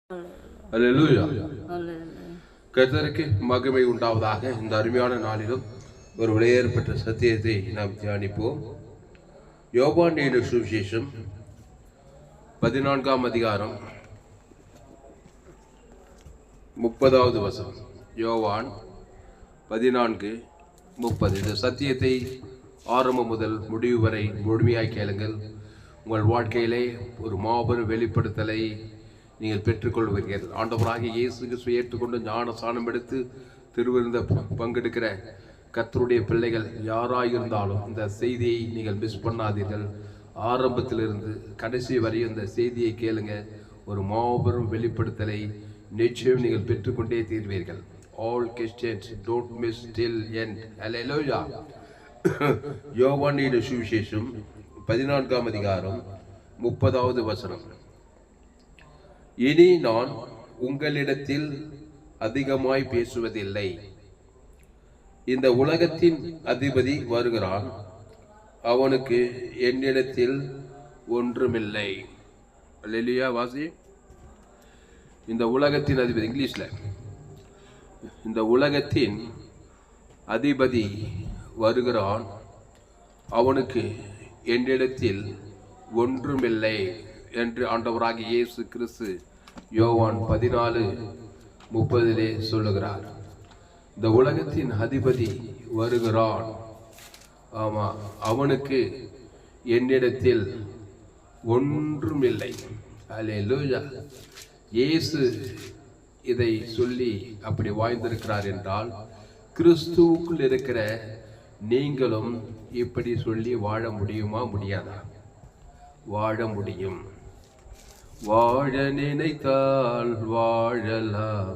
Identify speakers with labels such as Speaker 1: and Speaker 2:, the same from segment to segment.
Speaker 1: அல்லேலூயா. கர்த்தருக்கு மகிமை உண்டாவதாக. இந்த அருமையான நாளிலும் ஒரு விலையேறப்பட்ட சத்தியத்தை நாம் தியானிப்போம். யோவான் எழுதின சுவிசேஷம் 14ஆம் அதிகாரம் 30வது வசனம். யோவான் 14:30. இந்த சத்தியத்தை ஆரம்பம் முதல் முடிவு வரை முழுமையாய் கேளுங்கள். உங்கள் வாழ்க்கையிலே ஒரு மாபெரும் வெளிப்படுத்தலை நீங்கள் பெற்றுக்கொள்வீர்கள். ஆண்டவராகிய இயேசு கிறிஸ்துவை ஏற்றுக்கொண்டு ஞான ஸ்நானம் எடுத்து திருவிருந்த பங்கெடுக்கிற கர்த்தருடைய பிள்ளைகள் யாராயிருந்தாலும் இந்த செய்தியை நீங்கள் மிஸ் பண்ணாதீர்கள். ஆரம்பத்திலிருந்து கடைசி வரையும் இந்த செய்தியை கேளுங்க. ஒரு மாபெரும் வெளிப்படுத்தலை நிச்சயம் நீங்கள் பெற்றுக்கொண்டே தீர்வீர்கள். All Christians don't miss till end. Hallelujah. யோவான் எழுதின சுவிசேஷம் 14ஆம் அதிகாரம் 30வது வசனம். இனி நான் உங்களிடத்தில் அதிகமாய் பேசுவதில்லை. இந்த உலகத்தின் அதிபதி வருகிறான், அவனுக்கு என்னிடத்தில் ஒன்றுமில்லை. அல்லேலூயா. வாசி. இந்த உலகத்தின் அதிபதி, இங்கிலீஷ்ல, இந்த உலகத்தின் அதிபதி வருகிறான், அவனுக்கு என்னிடத்தில் ஒன்றுமில்லை என்று ஆண்டவராகிய இயேசு கிறிஸ்து யோவான் 14:30 சொல்லுகிறார். இந்த உலகத்தின் அதிபதி வருகிறான், ஆமா, அவனுக்கு என்னிடத்தில் ஒன்றுமில்லை. அல்லேலூயா. இயேசு இதை சொல்லி அப்படி வாழ்ந்திருக்கிறார் என்றால் கிறிஸ்துவுக்குள் இருக்கிற நீங்களும் இப்படி சொல்லி வாழ முடியுமா? முடியாதா? வாழ முடியும். வாழ நினைத்தால் வாழலாம்,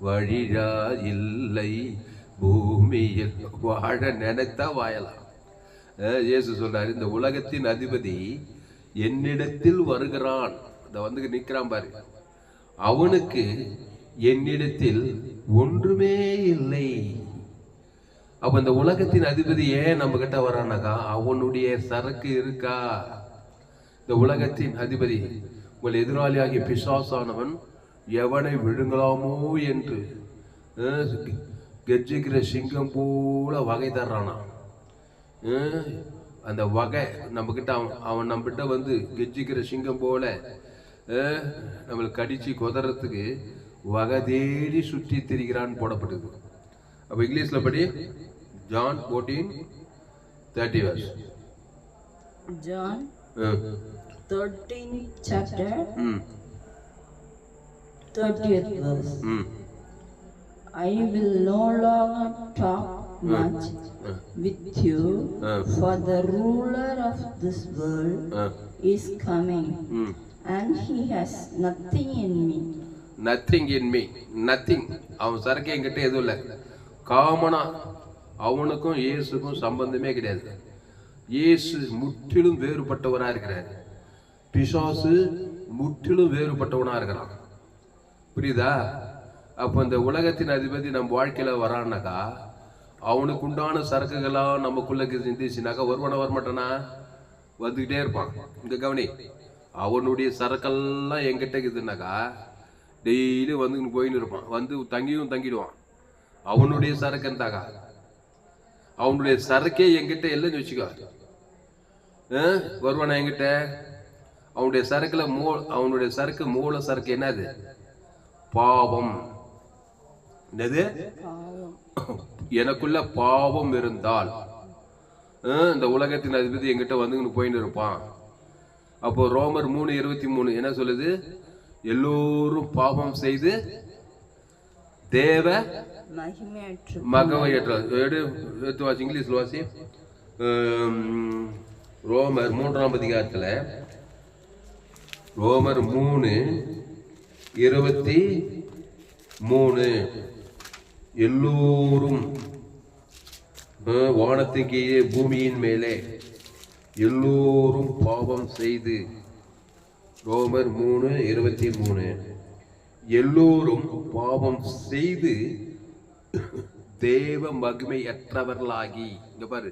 Speaker 1: வழியா இல்லை பூமியில். வாழ நினைத்தா வாழலாம். இயேசு சொல்றாரு, இந்த உலகத்தின் அதிபதி என்னிடத்தில் வருகிறான். இந்த வந்து நிற்கிறான் பாரு, அவனுக்கு என்னிடத்தில் ஒன்றுமே இல்லை. அப்ப இந்த உலகத்தின் அதிபதி ஏன் நம்ம கிட்ட வரானாக்கா, அவனுடைய சரக்கு இருக்கா? இந்த உலகத்தின் அதிபதி, உங்கள் எதிராளியாகிய பிசாசானவன் எவனை விழுங்கலாமோ என்று கெர்ச்சிக்கிற சிங்கம் போல வகை தர்றானா. அந்த வகை நம்ம கிட்ட, அவன் நம்ம கிட்ட வந்து கெர்ச்சிக்கிற சிங்கம் போல நம்மளுக்கு கடிச்சு கொதறதுக்கு வகை தேடி சுற்றி திரிகிறான்னு போடப்பட்டது. அப்ப இங்கிலீஷ்ல படி, John 14:30.
Speaker 2: John 13 chapter 30th verse. I will no longer talk much with you, for the ruler of this world is coming, and he has nothing in me.
Speaker 1: Nothing in me. Nothing. அவன் சரக்கு என்கிட்ட எதுவும் இல்லை. காமனா அவனுக்கும் இயேசுக்கும் சம்பந்தமே கிடையாது. இயேசு முற்றிலும் வேறுபட்டவனா இருக்கிறார். பிசாசு முற்றிலும் வேறுபட்டவனா இருக்கிறான். புரியுதா? அப்ப இந்த உலகத்தின் அதிபதி நம்ம வாழ்க்கையில வரான்னாக்கா, அவனுக்கு உண்டான சரக்குகளாம் நமக்குள்ள சிந்திச்சுனாக்கா வருவானா? வரமாட்டானா? வந்துகிட்டே இருப்பான். இங்க கவனி, அவனுடைய சரக்கெல்லாம் என்கிட்ட இருக்குதுனாக்கா டெய்லி வந்து போயின்னு இருப்பான். வந்து தங்கிடுவான். அவனுடைய சரக்கு இருந்தாக்கா, அவனுடைய சரக்கே என்கிட்ட இல்லைன்னு வச்சுக்கோ, வருவானா என்கிட்ட? அவனுடைய சரக்குல அவனுடைய சரக்கு மூல சரக்கு என்னது? பாவம். என்னது? எனக்குள்ள பாவம் இருந்தால் இந்த உலகத்தின் அதிபதி என்கிட்ட வந்து போயின்னு இருப்பான். அப்போ ரோமர் 3:23 என்ன சொல்லுது? எல்லோரும் பாவம் செய்து தேவ மகிமையற்ற. இங்கிலீஷ்ல வாசி. ரோமர் 3ஆம் அதிகாரத்துல, ரோமர் 3:23, எல்லோரும் வானத்தின் கீழே பூமியின் மேலே எல்லோரும் பாவம் செய்து. ரோமர் 3:23, எல்லோரும் பாவம் செய்து தேவ மகிமை அற்றவர்களாகி. இங்க பாரு,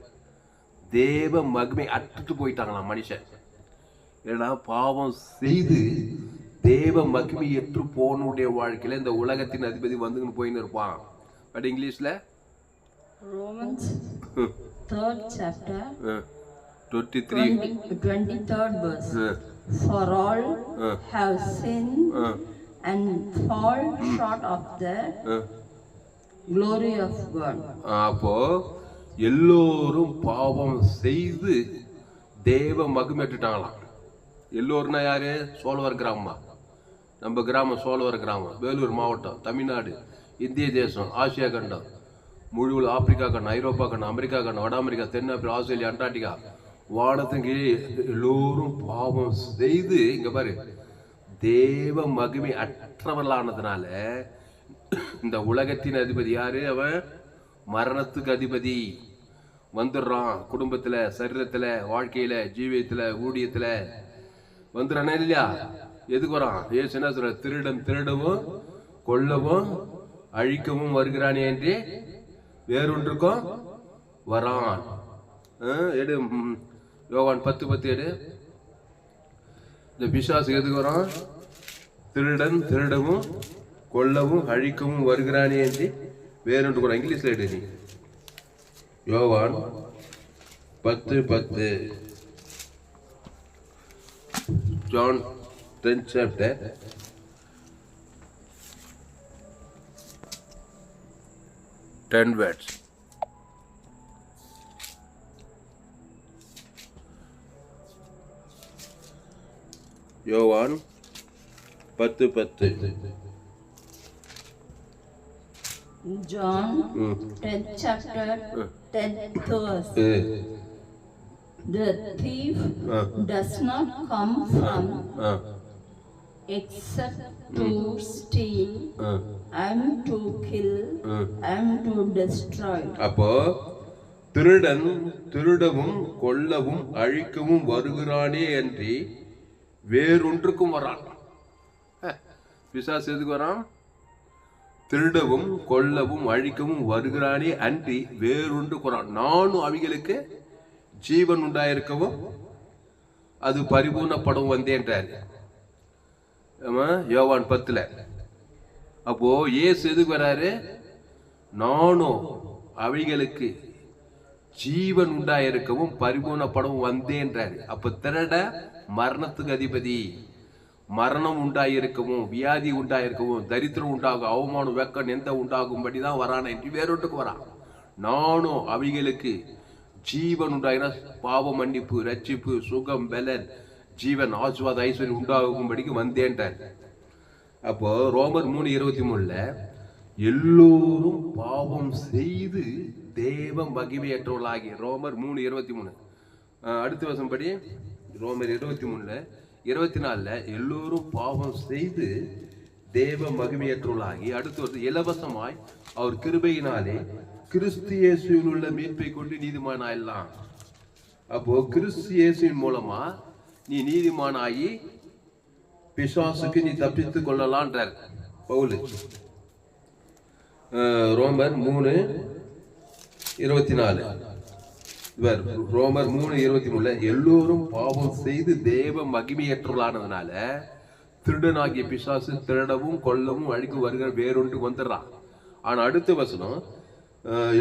Speaker 1: தேவ மகிமை அற்றுட்டு போயிட்டாங்களாம் மனுஷன். ஏன்னா பாவம் செய்து தேவ மகிமையற்று போனுடைய வாழ்க்கையில இந்த உலகத்தின் அதிபதி வந்துன்னு போயின்னு இருப்பான். பட் இங்கிலீஷ்ல
Speaker 2: Romans 3rd chapter
Speaker 1: 23rd
Speaker 2: verse. For all have sinned and fall short of the glory of God.
Speaker 1: அப்போ எல்லோரும் பாவம் செய்து தேவ மகிமைட்டுட்டாங்களாம். எல்லோருன்னா யாரு? சோழவர் கிராமமா? நம்ம கிராமம் சோழவர் கிராமம், வேலூர் மாவட்டம், தமிழ்நாடு, இந்திய தேசம், ஆசியா கண்டம், முழு ஆப்பிரிக்கா கண்டம், ஐரோப்பா கண்டம், அமெரிக்கா கண்டம், வட அமெரிக்கா, தென் ஆப்பிரிக்கா, ஆஸ்திரேலியா, அண்டார்டிகா, வானத்தின் கீழே எல்லோரும் பாவம் செய்து இங்க பாரு தேவ மகிமை அற்றவர்களானதுனால இந்த உலகத்தின் அதிபதி யாரு? அவன் மரணத்துக்கு அதிபதி. வந்துடுறான் குடும்பத்துல, சரீரத்துல, வாழ்க்கையில, ஜீவியத்துல, ஊழியத்துல வந்துடுறானே இல்லையா? எதுக்கு வரான்? ஏசு என்ன சொல்ற? திருடவும் கொல்லவும் அழிக்கவும் வருகிறானே என்று வேறொன்றுக்கும் வரான். எடு யோவான் 10:10 எடு. இந்த பிசாசு எதுக்கு வரான்? திருடவும் கொல்லவும் அழிக்கவும் வருகிறானே என்று வேறொன்று கூட. இங்கிலீஷ்ல எடு நீ. யோவான் 10:10. John 10 chapter 10 words. யோவான் 10:10.
Speaker 2: John 10th chapter 10th verse. The thief does not come from except to steal and to kill and to destroy.
Speaker 1: அப்போ திருடன் திருடவும் கொல்லவும் அழிக்கவும் வருகிறானே அன்றி வேறொன்றுக்கும் வரான். பிசாசு எதுக்கு வரான்? திருடவும் கொல்லவும் அழிக்கவும் வருகிறானே அன்றி வேறொன்றுக்கு வரான். நானும் அவைகளுக்கு ஜீவன் உண்டாயிருக்கவும் அது பரிபூர்ணப்படவும் வந்தேன்றார் யோவான் 10. அப்போ இயேசு எதுக்கு வராரு? நானும் அவைகளுக்கு ஜீவன் உண்டாயிருக்கவும் பரிபூர்ணப்படவும் வந்தேன்றாரு. அப்ப திருட மரணத்துக்கு அதிபதி. மரணம் உண்டாயிருக்கவும், வியாதி உண்டாயிருக்கவும், தரித்திரம் உண்டாகும், அவமானம், வெக்கம், எந்த உண்டாகும்படிதான் வரான என்று வேறொன்றுக்கு வரான். நானும் அவைகளுக்கு ஜீவன் உண்டாயினா பாவ மன்னிப்பு, ரட்சிப்பு, சுகம், பலன், ஜீவன், ஆசுவாத, ஐஸ்வர்யம் உண்டாகும்படிக்கு வந்தேன்றார். அப்போ ரோமர் 3:23 எல்லோரும் பாவம் செய்து தேவ மகிமையற்றவர்களாகி. ரோமர் 3:23. அடுத்த வருஷம் படி ரோமர் 23:24 எல்லோரும் பாவம் செய்து தேவ மகிமையற்றவர்களாகி. அடுத்த வருஷம் இலவசமாய் அவர் கிருபையினாலே கிறிஸ்து இயேசுவில் உள்ள மீட்பை கொண்டு நீதிமானாயிடலாம். அப்போ கிறிஸ்து இயேசுவின் மூலமா நீ நீதிமானாகி பிசாசுக்கு நீ தப்பித்துக் கொள்ளலான்றார் பவுல். ரோமர் 3:24. ரோமர் 3:23 எல்லோரும் பாவம் செய்து தேவ மகிமையற்றவர்களானதுனால திருடனாகிய பிசாசு திருடவும் கொல்லவும் அழிக்க வருகிற வேறொன்று வந்துடுறான். ஆனா அடுத்த வசனம்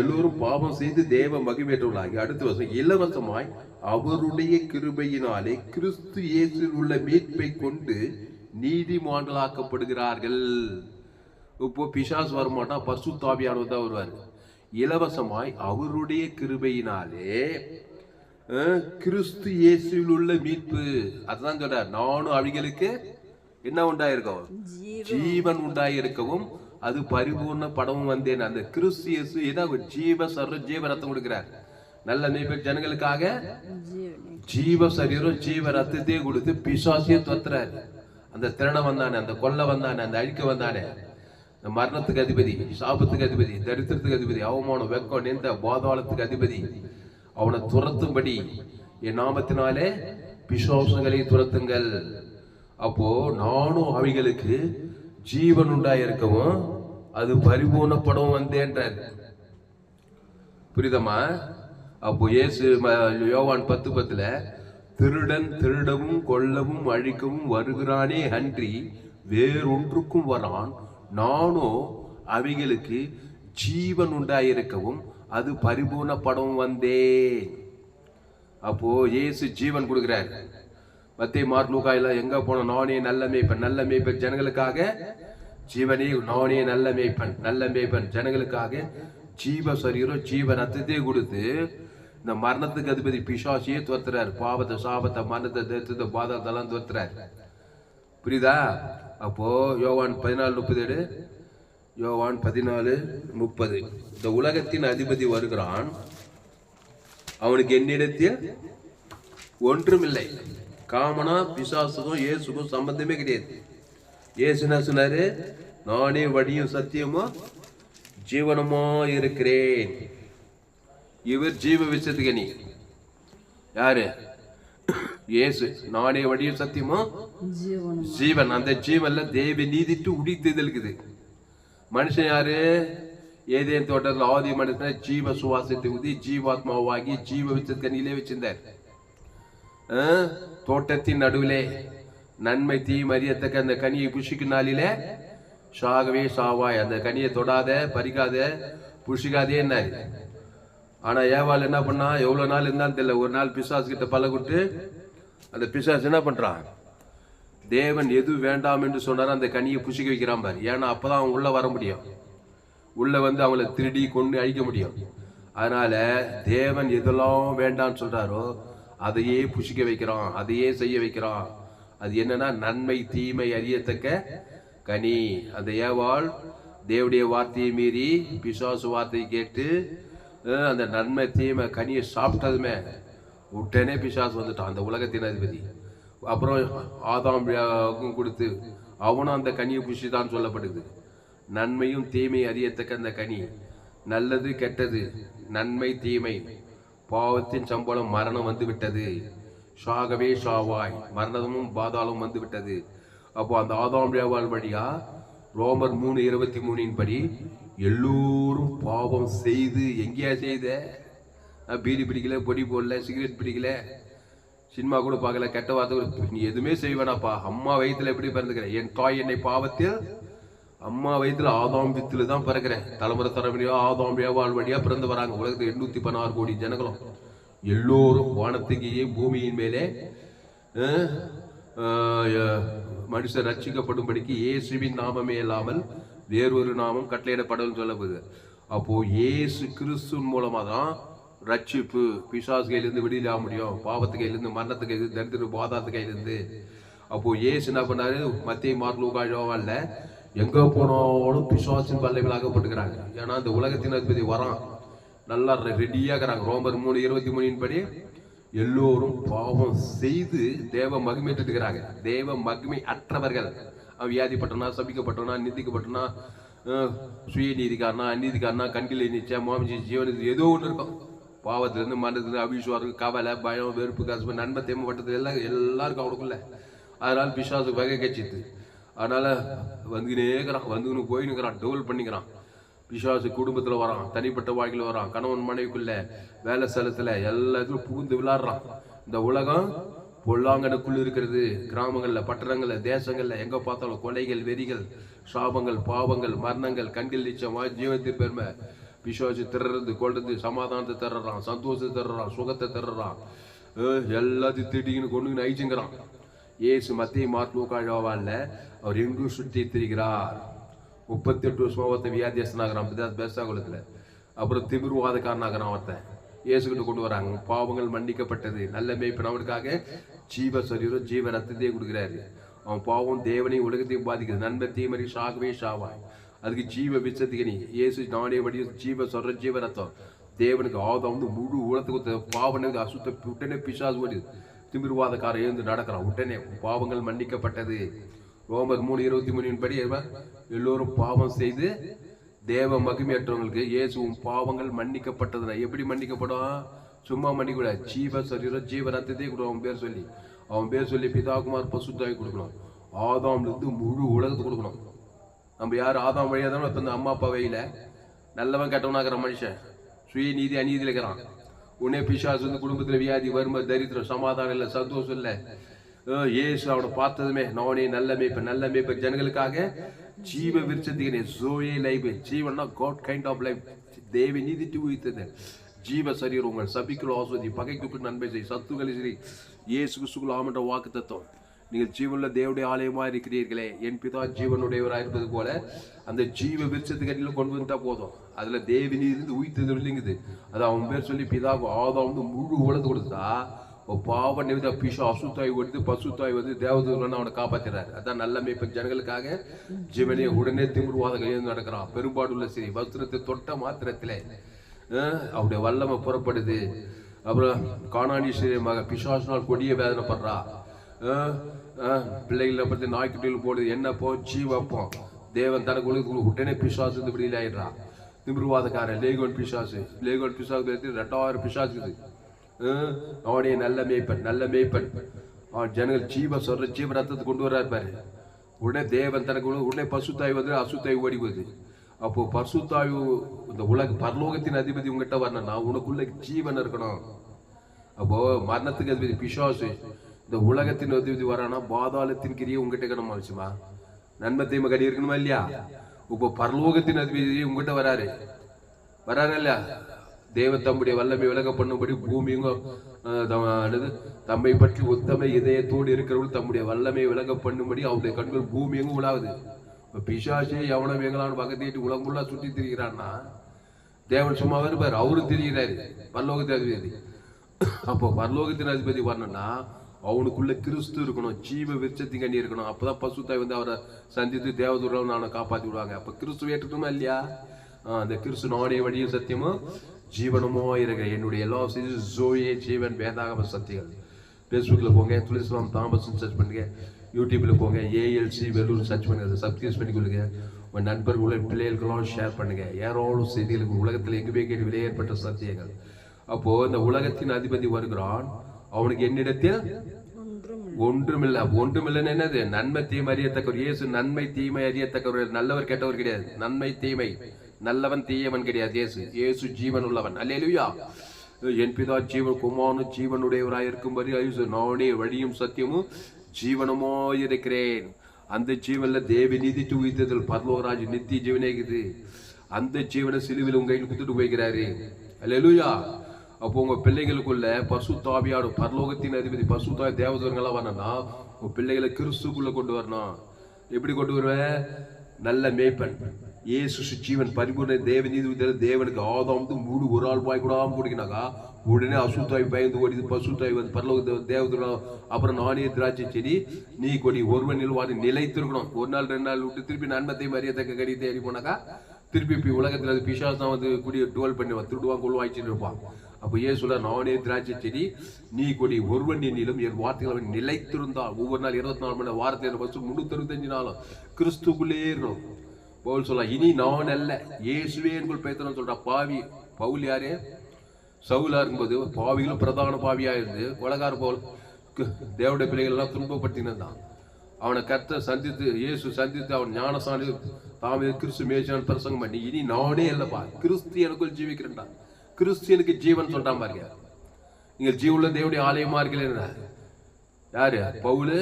Speaker 1: எல்லோரும் பாவம் செய்து தேவ மகிமையற்றவர்களாகி. அடுத்த வசனம் இலவசமாய் அவருடைய கிருபையினாலே கிறிஸ்து இயேசுவில் உள்ள மீட்பை கொண்டு நீதிமான்களாக்கப்படுகிறார்கள். இப்போ பிசாசு வரமாட்டான், பரிசுத்த ஆவியானவர் தான் வருவார். இலவசமாய் அவருடைய கிருபையினாலே கிறிஸ்து இயேசுவில் உள்ள மீட்பு. அதுதான் சொல்றார். நானும் அவைகளுக்கு என்ன உண்டாயிருக்கவும் ஜீவன் உண்டாயிருக்கவும் அது பரிபூர்ண படமும் வந்தேன். அந்த கிறிஸ்து இயேசு ஏதாவது ஜீவ சரீரம் ஜீவ ரத்தம் கொடுக்கிறார். நல்ல மேய்ப்பர் ஜனங்களுக்காக ஜீவ சரீரம் ஜீவ ரத்தத்தையே கொடுத்து பிசாசியை துரத்துறாரு. அந்த திருட வந்தானே, அந்த கொல்ல வந்தானே, அந்த அழிக்க வந்தானே, மரணத்துக்கு அதிபதி, சாபத்துக்கு அதிபதி, தரித்திரத்துக்கு அதிபதி, அவமானம், வெக்கம், நிந்த, பாதாளத்துக்கு அதிபதி, அவனை துரத்தும்படி என் நாமத்தினாலே பிசாசுகளை துரத்துங்கள். அப்போ நானும் அவைகளுக்கு ஜீவன் உண்டாயிருக்கவும் அது பரிபூர்ணப்படவும் வந்தேன்றார். புரியுதமா? அப்போ இயேசு யோவான் 10:10 திருடன் திருடவும் கொல்லவும் அழிக்கவும் வருகிறானே அன்றி வேறொன்றுக்கும் வரான். நானோ அவைகளுக்கு ஜீவன் உண்டாயிருக்கவும் அது பரிபூர்ணப்படவும் வந்தேன். அப்போ இயேசு ஜீவன் கொடுக்கிறார். மத்தேயு மார்க் லூக்கா எல்லாம் எங்க போன நானே நல்ல மேய்ப்பன், நல்ல மேய்ப்பன் ஜனங்களுக்காக ஜீவனே, நானே நல்ல மேய்ப்பன், நல்ல மேய்ப்பன் ஜனங்களுக்காக ஜீவ சரீரம் ஜீவ ரத்தத்தை கொடுத்து இந்த மரணத்துக்கு அதிபதி பிசாசியே துரத்துறாரு. பாவத்தை சாபத்தை மரணத்தை தேர்த்து பாதத்தெல்லாம் துரத்துறாரு. புரியுதா? அப்போ யோவான் 14:37, யோவான் 14:30, இந்த உலகத்தின் அதிபதி வருகிறான், அவனுக்கு என்னிடத்தில் ஒன்றுமில்லை. காமனா பிசாசுக்கும் இயேசுக்கும் சம்பந்தமே கிடையாது. இயேசு என்ன சொன்னாரு? நானே வழியும் சத்தியமோ ஜீவனமோ இருக்கிறேன். இவர் ஜீவ விசத்துக்கு யாரு? இயேசு. நானே வழியும் சத்தியமோ ஜீவன். அந்த ஜீவன்ல தேவ நீதிட்டு உடித்தது இருக்குது. மனுஷன் யாரு? ஏதேன் தோட்டத்தில் ஆதி மனுஷனை ஜீவ சுவாசத்தை ஊதி ஜீவாத்மாவாகி ஜீவ விசத்துக்கனிலே வச்சிருந்தார். தோட்டத்தின் நடுவிலே நன்மை தீ மரியத்தக்க அந்த கனியை புஷிக்கும் நாளிலே சாகவே சாவாய், அந்த கனியை தொடாத பறிக்காத புஷிக்காதே என்ன. ஆனா ஏவாள் என்ன பண்ணா? எவ்வளவு நாள் இருந்தாலும் தெரியல, ஒரு நாள் பிசாசு கிட்ட பழகுட்டு அந்த பிசாசு என்ன பண்றான்? தேவன் எது வேண்டாம் என்று சொன்னாரோ அந்த கனியை புஷிக்க வைக்கிறான் பாரு. ஏன்னா அப்பதான் அவன் உள்ள வர முடியும், உள்ள வந்து அவங்களை திருடி கொண்டு அழிக்க முடியும். அதனால தேவன் எதெல்லாம் வேண்டாம்னு சொல்றாரோ அதையே புஷிக்க வைக்கிறான், அதையே செய்ய வைக்கிறான். அது என்னன்னா நன்மை தீமை அறியத்தக்க கனி. அந்த ஏவாள் தேவனுடைய வார்த்தையை மீறி பிசாசு வார்த்தையை கேட்டு அந்த நன்மை தீமை கனியை சாப்பிட்டதுமே உடனே பிசாசு வந்துட்டான், அந்த உலகத்தின் அதிபதி. அப்புறம் ஆதாம் கொடுத்து அவனும் அந்த கனியை புஷிதான் சொல்லப்படுது. நன்மையும் தீமை அறியத்தக்க அந்த கனி, நல்லது கெட்டது, நன்மை தீமை, பாவத்தின் சம்பளம் மரணம் வந்து விட்டது, சாகவே சாவாய், மரணமும் பாதாளம் வந்து விட்டது. அப்போ அந்த ஆதாம் ஏவாள் வழியா ரோமர் 3:23 படி எல்லோரும் பாவம் செய்து, எங்கேயா செய்த? பீடி பிடிக்கல, பொடி போடல, சிகரெட் பிடிக்கல, சினிமா கூட பார்க்கல, கெட்ட வார்த்தை நீ எதுவுமே செய்வேனாப்பா. அம்மா வயிற்றுல எப்படி பிறந்துக்கிற? என் தாய் என்னை பாவத்தில் அம்மா வயிற்றுல ஆதாம் வித்துல தான் பிறக்கிறேன். தலைமுறை தலைமுறையா ஆதாம் ஏவாள் வழியா பிறந்து வராங்க. உலகத்தில் 816 கோடி ஜனங்களும் எல்லோரும் வானத்துக்கு பூமியின் மேலே மனுஷர் ரட்சிக்கப்படும்படிக்கு இயேசுவின் நாமமே இல்லாமல் வேறொரு நாமம் கட்டளையிடப்படும் சொல்லப்படுது. அப்போ இயேசு கிறிஸ்துவின் மூலமா தான் ரட்சிப்பு. பிசாசு கையிலிருந்து வெளியில ஆக முடியும், பாவத்து கையிலிருந்து, மரணத்து கையிலிருந்து, தரித்திர பாதாத்து கையிலிருந்து. அப்போ இயேசு என்ன பண்ணாரு? மத்தேயு மார்க் லூக்கா யோவான்ல எங்க போனாலும் பிசாசின் பல்லைகள் ஆகப்பட்டுக்கிறாங்க. ஏன்னா இந்த உலகத்தின் அதிபதி வரான், நல்லா ரெடியாகிறாங்க. ரோமர் 3:23 படி எல்லோரும் பாவம் செய்து தேவ மகிமைட்டுக்கிறாங்க. தேவ மகிமை அற்றவர்கள். அவன் வியாதிப்பட்டனா, சபிக்கப்பட்டனா, நிந்திக்கப்பட்டனா, சுய நீதிக்காரனா, அநீதிக்காரனா, கண்கில் நீச்சா, மாமிச்சி ஜீவனது ஏதோ ஒன்று இருக்கும். பாவத்திலிருந்து மனதிலிருந்து அவிசுவாரம், கவலை, பயம், வெறுப்பு, கசப்பு, நன்மை தேம்பப்பட்டது எல்லாம் எல்லாருக்கும் அவனுக்குள்ள. அதனால பிசாசு வகை கட்சித்து. அதனால வந்துக்கினேக்கிறான், வந்துக்கின்னு போயின்னுக்கிறான், டெவல் பண்ணிக்கிறான். பிசாசு குடும்பத்தில் வரான், தனிப்பட்ட வாழ்க்கையில் வரான், கணவன் மனைவிக்குள்ள, வேலை ஸ்தலத்தில், எல்லாத்துக்கும் புகுந்து விளையாடுறான். இந்த உலகம் பொல்லாங்கனுக்குள் இருக்கிறது. கிராமங்களில், பட்டணங்களில், தேசங்களில் எங்கே பார்த்தாலும் கொலைகள், வெறிகள், சாபங்கள், பாவங்கள், மரணங்கள், கண்கள் நிச்சயம், ஜீவத்தின் பெருமை. பிசாசு திறது, கொள்றது, சமாதானத்தை தர்றான், சந்தோஷத்தை தர்றான், சுகத்தை தர்றான், எல்லாத்தையும் திட்டின்னு கொண்டு நைச்சுங்கிறான். இயேசு மத்தேயு மார்க் லூக்கா யோவான்ல அவர் எங்கும் சுற்றி திரிகிறார். 38 வருஷமா ஒருத்தன் வியாதியஸ்தனாகிறான் பேசாகுலத்தில். அப்புறம் திமிர்வாதக்காரனாகிறான் ஒருத்தன். இயேசுகிட்ட கொண்டு வராங்க. பாவங்கள் மன்னிக்கப்பட்டது, நல்ல மேய்ப்பன் அவனுக்காக ஜீவ சரீரம் ஜீவ ரத்தத்தையே கொடுக்குறாரு. அவன் பாவம் தேவனையும் உலகத்தையும் பாதிக்கிறது. நன்மை தீமறி சாகவே சாவாய், அதுக்கு ஜீவ விசத்துக்கு நீ இயேசு நானே வடி ஜீவ சொல்ற ஜீவ ரத்தம். தேவனுக்கு ஆதம் வந்து முழு உலகத்துக்கு பாவனை அசுத்த உடனே பிசாசு ஓடிது. திமிர்வாதக்காரன் எழுந்து நடக்கிறான். உடனே பாவங்கள் மன்னிக்கப்பட்டது. ரோமர் 3:23 படி எல்லோரும் பாவம் செய்து தேவ மகிமையற்றவங்களுக்கு இயேசுவும் பாவங்கள் மன்னிக்கப்பட்டதுனா எப்படி மன்னிக்கப்படும்? சும்மா மன்னிக்கூடாது, ஜீவ சரீரம் ஜீவ ரத்தத்தையே கொடுக்கும். அவன் பேர் சொல்லி பிதாகுமார் பசுத்தாய் கொடுக்கணும். ஆதாம்ல இருந்து முழு உலகத்துக்கு கொடுக்கணும். நம்ம யார் ஆதாம் வழியா தானே இப்போ இந்த அம்மா அப்பா வழியில நல்லவன் கெட்டவனாகிற மனுஷன் சுய நீதி அநீதியில் இருக்கிறான். உடனே பிசாசு வந்து குடும்பத்துல வியாதி, வறுமை, தரித்திரம், சமாதானம் இல்லை, சந்தோஷம் இல்லை. இயேசு அவனை பார்த்ததுமே நானே நல்ல மேய்ப்பன், நல்ல மேய்ப்பன், ஜனங்களுக்காக ஜீவ விருட்சத்துக்கு ஜோயே லைஃப். ஜீவன்னா காட் கைண்ட் ஆஃப் லைஃப். தேவி நீதிட்டு உயிர்த்தது ஜீவ சரீரம். உங்கள் சபிக்குள் ஆஸ்வதி, பகைக்கு நன்மை செய், சத்துக்களை சரி, இயேசு கிறிஸ்துக்குள் ஆமென்ற வாக்கு தத்துவம். நீங்கள் ஜீவனுள்ள தேவனுடைய ஆலயமாக இருக்கிறீர்களே, என் பிதா ஜீவனுடையவராக இருப்பது போல அந்த ஜீவ விருட்சத்துக்கு அடியில் கொண்டு வந்தா போதும். அதுல தேவனி இருந்து உயிர்த்தது இல்லைங்குது. அது அவன் பேர் சொல்லி பிதாவுக்கு ஆதாம் வந்து முழு உலகத்தை கொடுத்தா பாவ நிமித பிஷா அசுத்தாய் கொடுத்து பசுத்தாய் வந்து தேவதூரன் அவனை காப்பாத்திறாரு. அதான் நல்ல மேய்ப்பன், ஜனங்களுக்காக ஜீவனே. உடனே திமிர்வாதங்கள் எழுந்து நடக்கிறான். பெரும்பாடுள்ள சரி வஸ்திரத்தை தொட்ட மாத்திரத்திலே அவருடைய வல்லமை புறப்படுது. அப்புறம் காணானீஸ்வரிய மக பிசாசினால் கொடிய வேதனைப்படுறா. பிள்ளைகளை பற்றி நாய்க்குட்டிகள் போடுது. என்ன போ ஜீவப்போம் தேவன் தனக்கு உடனே பிசாசு வந்து விடுதலை ஆயிடுறான். திமிர்வாதக்காரன் லேகோன் பிசாசு. லேகோன் பிசாசு 2000 பிசாசுக்குது. அவனே நல்ல மேய்ப்பன், நல்ல மேய்ப்பன். அவன் ஜனங்கள் ஜீவ சொல்ற ஜீவ ரத்தத்தை கொண்டு வர்றாரு பாரு. உடனே தேவன் தனக்கு உடனே பசுத்தாய் வந்து அசுத்தாய் ஓடி போகுது. அப்போ பசுத்தாயு இந்த உலக பரலோகத்தின் அதிபதி உங்ககிட்ட வரணும்னா உனக்குள்ள ஜீவன் இருக்கணும். அப்போ மரணத்துக்கு அதிபதி பிசாசு, இந்த உலகத்தின் அதிபதி வரானா பாதாளத்தின் கிரியை உங்ககிட்ட இருக்கணுமா வச்சுமா, நன்மை தீமை கடி இருக்கணுமா இல்லையா? இப்போ பரலோகத்தின் அதிபதி உங்ககிட்ட வராரு இல்லையா? தேவ தம்முடைய வல்லமை விலக பண்ணும்படி பூமியும் தம்மை பற்றி உத்தம இதயத்தோடு இருக்கிறவர்கள் தம்முடைய வல்லமை விலக பண்ணும்படி அவருடைய கண்கள் பூமியெங்கும் உலாவுது. பிசாசே எவனை வேங்களான்னு பக்கத்திட்டு உலகமுள்ளா சுற்றி திரிகிறான்னா தேவன் சும்மா இருப்பார், அவரும் திரிகிறாரு பரலோகத்தின் அதிபதி. அப்போ பரலோகத்தின் அதிபதி வரணும்னா அவனுக்குள்ள கிறிஸ்து இருக்கணும், ஜீவ விருட்சத்தின் கண்ணி இருக்கணும். அப்பதான் பசுத்தாய் வந்து அவரை சந்தித்து தேவதூரம் அவனை காப்பாற்றி விடுவாங்க. அப்ப கிறிஸ்து ஏற்றுக்கணுமா இல்லையா? அந்த கிறிஸ்து நாடைய வழியும் சத்தியமும் ஜீவனமோ இருக்க என்னுடைய எல்லா ஜோயே ஜீவன் வேதாகம சத்தியங்கள். ஃபேஸ்புக்ல போங்க, துளசிராம் தாமஸ் சர்ச் பண்ணுங்க. யூடியூப்ல போங்க, ஏஎல்சி வெள்ளூர் சர்ச் பண்ணுங்க, சப்ஸ்கிரைப் பண்ணி கொடுங்க. உங்கள் நண்பர்களுடைய பிள்ளைகளுக்கெல்லாம் ஷேர் பண்ணுங்க. ஏரோடு செய்திகளுக்கு உலகத்தில் எங்குமே கேட்டு விலையேற்பட்ட சத்தியங்கள். அப்போ இந்த உலகத்தின் அதிபதி வருகிறான். அவனுக்கு என்னிடத்தில் ஒன்றுமில்லை. ஒன்றுமில்லைன்னு என்னது? நன்மை தீமை அறியத்தக்கவர். இயேசு நன்மை தீமை அறியத்தக்கவர், நல்லவர் கெட்டவர் கிடையாது. நன்மை தீமை, நல்லவன் தீயவன் கிடையாது. இயேசு ஜீவன் உள்ளவன். அல்லேலூயா. என் பிதா ஜீவன் குமாரனும் ஜீவனுடையவராய் இருக்கும்படி நானே வழியும் சத்தியமும் ஜீவனமோ இருக்கிறேன். அந்த ஜீவன்ல தேவி நீதிட்டு உயிர்த்ததில் பரலோகராஜ் நித்திய ஜீவனேக்குது. அந்த ஜீவனை சிலுவில் உங்க கையில் குத்துட்டு போய்க்கிறாரு. அல்லேலூயா. அப்போ உங்க பிள்ளைகளுக்குள்ள பசுத்தாவியாடு பரலோகத்தின் அதிபதி பசுத்தாய் தேவதூரங்களாம் வரணும்னா உங்க பிள்ளைகளை கிறிஸ்துக்குள்ள கொண்டு வரணும். எப்படி கொண்டு வருவேன்? நல்ல மேய்ப்பன் இயேசு ஜீவன் பரிபூர்ண தேவ நீதி. தேவனுக்கு ஆதாம் மூடு ஒரு ஆள் பாய் கூட குடிக்கினாக்கா உடனே அசுத்தாய் பயந்து ஓடிது. பசுத்தாய் வந்து பரலோக தேவதூரம். அப்புறம் நானே திராட்சை செடி நீ கொடி ஒருவனில் வாடி நிலைத்திருக்கணும். ஒரு நாள் 2 நாள் விட்டு திருப்பி நன்மத்தை மரியாதைக்க கடி தேடி போனாக்கா திருப்பி உலகத்தில் அது பிசாசு தான் வந்து குடி டுவெல் பண்ணிடுவான், திருடுவான், கொள்வாய்ச்சின்னு இருப்பான். அப்போ ஏன் சொல்ல நானே திராட்சை செடி நீ கொடி ஒருவன் என்னிலும் என் வார்த்தைகள் நிலைத்திருந்தால் ஒவ்வொரு நாள் 24 மணி நேரம் வாரத்தில் 365 நாளும் கிறிஸ்துக்குள்ளே இருக்கணும். பவுல் சொல்ல இனி நான் அல்ல இயேசுவே என்பது பேத்தணும் சொல்றா. பாவி பவுல் யாரு? சவுலா இருக்கும்போது பாவிகளும் பிரதான பாவியா இருந்து உலகார் போல் தேவடைய பிள்ளைகள் எல்லாம் துன்பப்படுத்தினான். அவனை கர்த்த சந்தித்து இயேசு சந்தித்து அவன் ஞானசானி தாமே கிறிஸ்து மேய்ச்சான் பிரசங்கம் பண்ணி இனி நானே அல்லப்பா கிறிஸ்து எனக்குள் ஜீவிக்கிறேன்டா. கிறிஸ்து எனக்கு ஜீவன் சொல்றான் பாருங்க. நீங்க ஜீவுள்ள தேவடைய ஆலயமா இருக்கல யாரு? பவுலு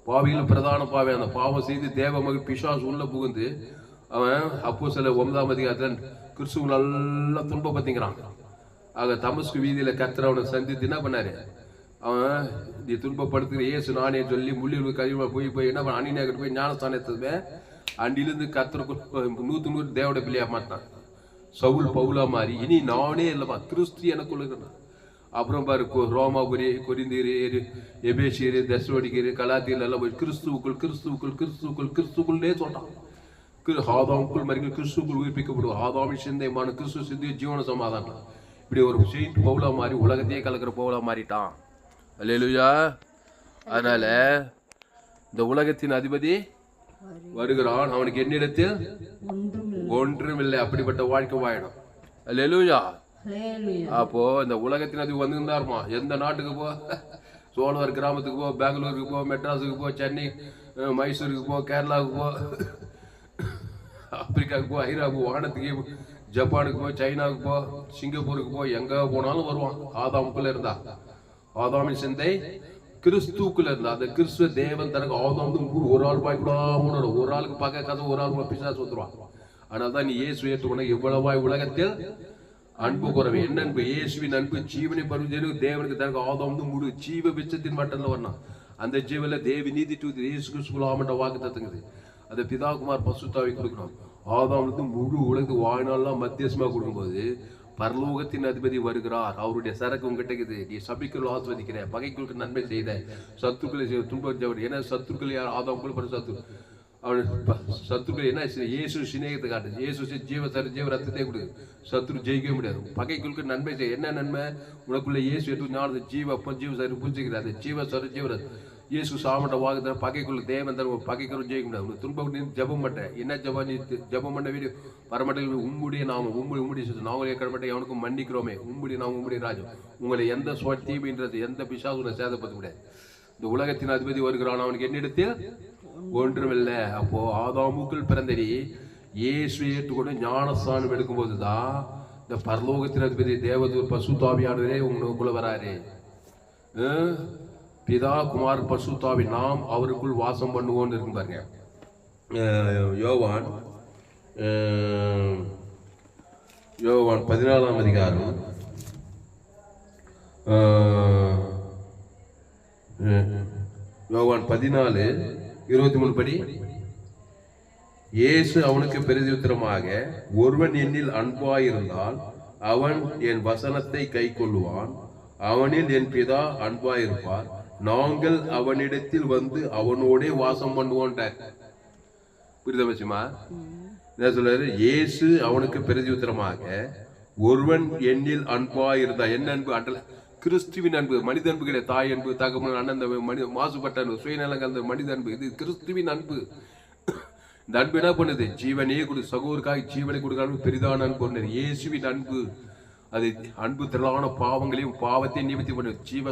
Speaker 1: பாவிகளும் பிரதான பாவி. அந்த பாவம் செய்து தேவ மகள் பிசாசு உள்ள புகுந்து அவன் அப்போஸ்தலர் 9ஆம் அதிகாரத்தில் கிறிஸ்துவ நல்லா துன்பப்படுத்திக்கிறான். ஆக தமஸ்கு வீதியில கர்த்தர் அவனை சந்தித்து என்ன பண்ணாரு? அவன் நீ துன்பப்படுத்துகிற இயேசு நானே சொல்லி முள்ளில் கழிவு போய் என்ன பண்ண அணிநகர் போய் ஞானஸ்தானத்துமே அண்டிலிருந்து கர்த்தருக்கு 100 தேவட பிள்ளையா மாட்டான். சவுல் பவுலா மாறி இனி நானே இல்லப்பா கிறிஸ்து எனக்குள்ள. அப்புறம் பாரு ரோமாபுரி, கொரிந்தீர், எபேசியர், தெசலோனிக்கர், கலாத்தியர் எல்லாம் போய் கிறிஸ்துவுக்குள் கிறிஸ்துவுக்குள் கிறிஸ்துவுக்குள் கிறிஸ்துக்குள்ளே சொல்றான். ஆதாமுக்குள் மறிக்க கிறிஸ்துக்குள் உயிர்ப்பிக்கப்படுவோம். ஆதாமி சிந்தைமான கிறிஸ்து சிந்தைய ஜீவன சமாதானம். இப்படி ஒரு செயின்ட் பவுலா மாறி உலகத்தையே கலக்கிற பவுலா மாறிட்டான். அல்லேலூயா. அதனால இந்த உலகத்தின் அதிபதி வருகிறான். அவனுக்கு என்னிடத்தில் ஒன்றுமில்லை. அப்படிப்பட்ட வாழ்க்கை வாழணும். அல்லேலூயா. அப்போ இந்த உலகத்தின் அதிபதி வந்துருந்தாருமா. எந்த நாட்டுக்கு போ, சோழவர் கிராமத்துக்கு போ, பெங்களூருக்கு போ, மெட்ராஸுக்கு போ, சென்னை, மைசூருக்கு போ, கேரளாவுக்கு போ, ஆப்பிரிக்காவுக்கு போ, ஐராவுக்கு, வானத்துக்கு ஜப்பானுக்கு போ, சைனாவுக்கு போ, சிங்கப்பூருக்கு போ, எங்க போனாலும் வருவான். ஆதாமுக்குள்ள இருந்தா, ஆதாமின் சிந்தை கிறிஸ்துக்குள்ள இருந்தா, அந்த கிறிஸ்துவ தேவன் தனக்கு ஆதாம் ஒரு ஆள் பாய்க்கூடாம ஒரு ஆளுக்கு பார்க்க கதை, ஒரு ஆள் பிசாசு வந்துருவான். அதனால்தான் நீ இயேசு ஏற்றுக்கொண்ட எவ்வளவாய் உலகத்தில் அன்பு குறைவு. என்ன அன்பு? இயேசுவின் அன்பு. ஜீவனை பருவ தேவனுக்கு தனக்கு ஆதாம் முழு ஜீவ விச்சத்தின் மட்டம்ல வரணும். அந்த ஜீவல தேவி நீதி இயேசு கிறிஸ்துக்குள்ள ஆமண்ட வாக்கு தத்துங்குது. அந்த பிதா குமார் பசுத்தாவை கொடுக்கணும். ஆதாம் முழு உலகத்து வாழ்நாள்லாம் மத்தியசமா கொடுக்கும்போது பரலோகத்தின் அதிபதி வருகிறார். அவருடைய சரக்கு உங்ககிட்ட இருக்குது. நீ சபிக்குள் ஆஸ்வதிக்கிற, பகைக்குள்ளுக்கு நன்மை செய்த, சத்துக்களை துன்பம். ஏன்னா சத்துக்கள் யார்? ஆதாம் போல சத்து. அவன் சத்துக்கள் என்ன? இயேசு சிநேகத்தை காட்டு. இயேசு ஜீவ ரத்தத்தை கொடு. சத்துரு ஜெயிக்கவே முடியாது. பகைக்குள்ளுக்கு நன்மை செய்ய. என்ன நன்மை? உனக்குள்ள இயேசு எடுத்து ஞானத்தை ஜீவ அப்ப ஜீவ சரி புரிஞ்சுக்கிறாரு. ஜீவ சரி ஜீவரத் இயேசு சாமட்ட வாக்குற பகைக்குள்ள தேவன் தர பகைக்குள்ள ஜெயிக்க முடியாது. உனக்கு துன்பம் நீ ஜபம் பண்ண. என்ன ஜபம்? நீ ஜபம் பண்ண வீடு பரமட்டையில் உம்முடைய நாம உம்முடி நாங்களே கடமட்டை அவனுக்கும் மன்னிக்கிறோமே. உம்முடி நாம் உம்முடைய ராஜம். உங்களை எந்த தீமைன்றது எந்த பிசாசு சேதப்படுத்த முடியாது. இந்த உலகத்தின் அதிபதி வருகிறான். அவனுக்கு என்னிடத்தில் ஒன்றுமில்லை. அப்போ ஆதாமுக்குள் பிறந்தடி இயேசு ஏற்றுக்கொண்டு ஞானஸ்தானம் எடுக்கும்போதுதான் இந்த பரலோகத்தின் அதிபதி தேவதூர் பசுத்தாவியானவரே உங்களுக்குள்ள வராரு. பிதா குமார் பசுத்தாவி நாம் அவருக்குள் வாசம் பண்ணுவோம்னு இருக்கும் பாருங்க. யோவான் 14ஆம் அதிகாரம் யோவான் 14:23 படி, இயேசு அவனுக்கு பிரதியுத்தரமாக, ஒருவன் என்னில் அன்பாயிருந்தால் அவன் என் வசனத்தை கை கொள்ளுவான். அவனில் என் பிதா அன்பாயிருப்பார். நாங்கள் அவனிடத்தில் வந்து அவனோடே வாசம் பண்ணுவோன்ட்டார். புரியுதா பட்சமா? என்ன சொல்றாரு? இயேசு அவனுக்கு பிரதியுத்தரமாக, ஒருவன் என்னில் அன்பாயிருந்தா. என்ன அன்பு? அண்டல கிறிஸ்துவின் அன்பு. மனித அன்பு கிடையாது. தாய் அன்பு, தகப்பன், அண்ணன், மாசுபட்ட அன்பு, சுயநலம் கலந்த மனித அன்பு. இது கிறிஸ்துவின் அன்பு. இந்த அன்பு என்ன பண்ணுது? ஜீவனையே கொடு. சகோதரருக்காக ஜீவனை கொடுக்க பெரிதான அன்பு ஒன்று. இயேசுவின் அன்பு அது அன்பு திரளான பாவங்களையும் பாவத்தையும் நிவர்த்தி பண்ணு. ஜீவ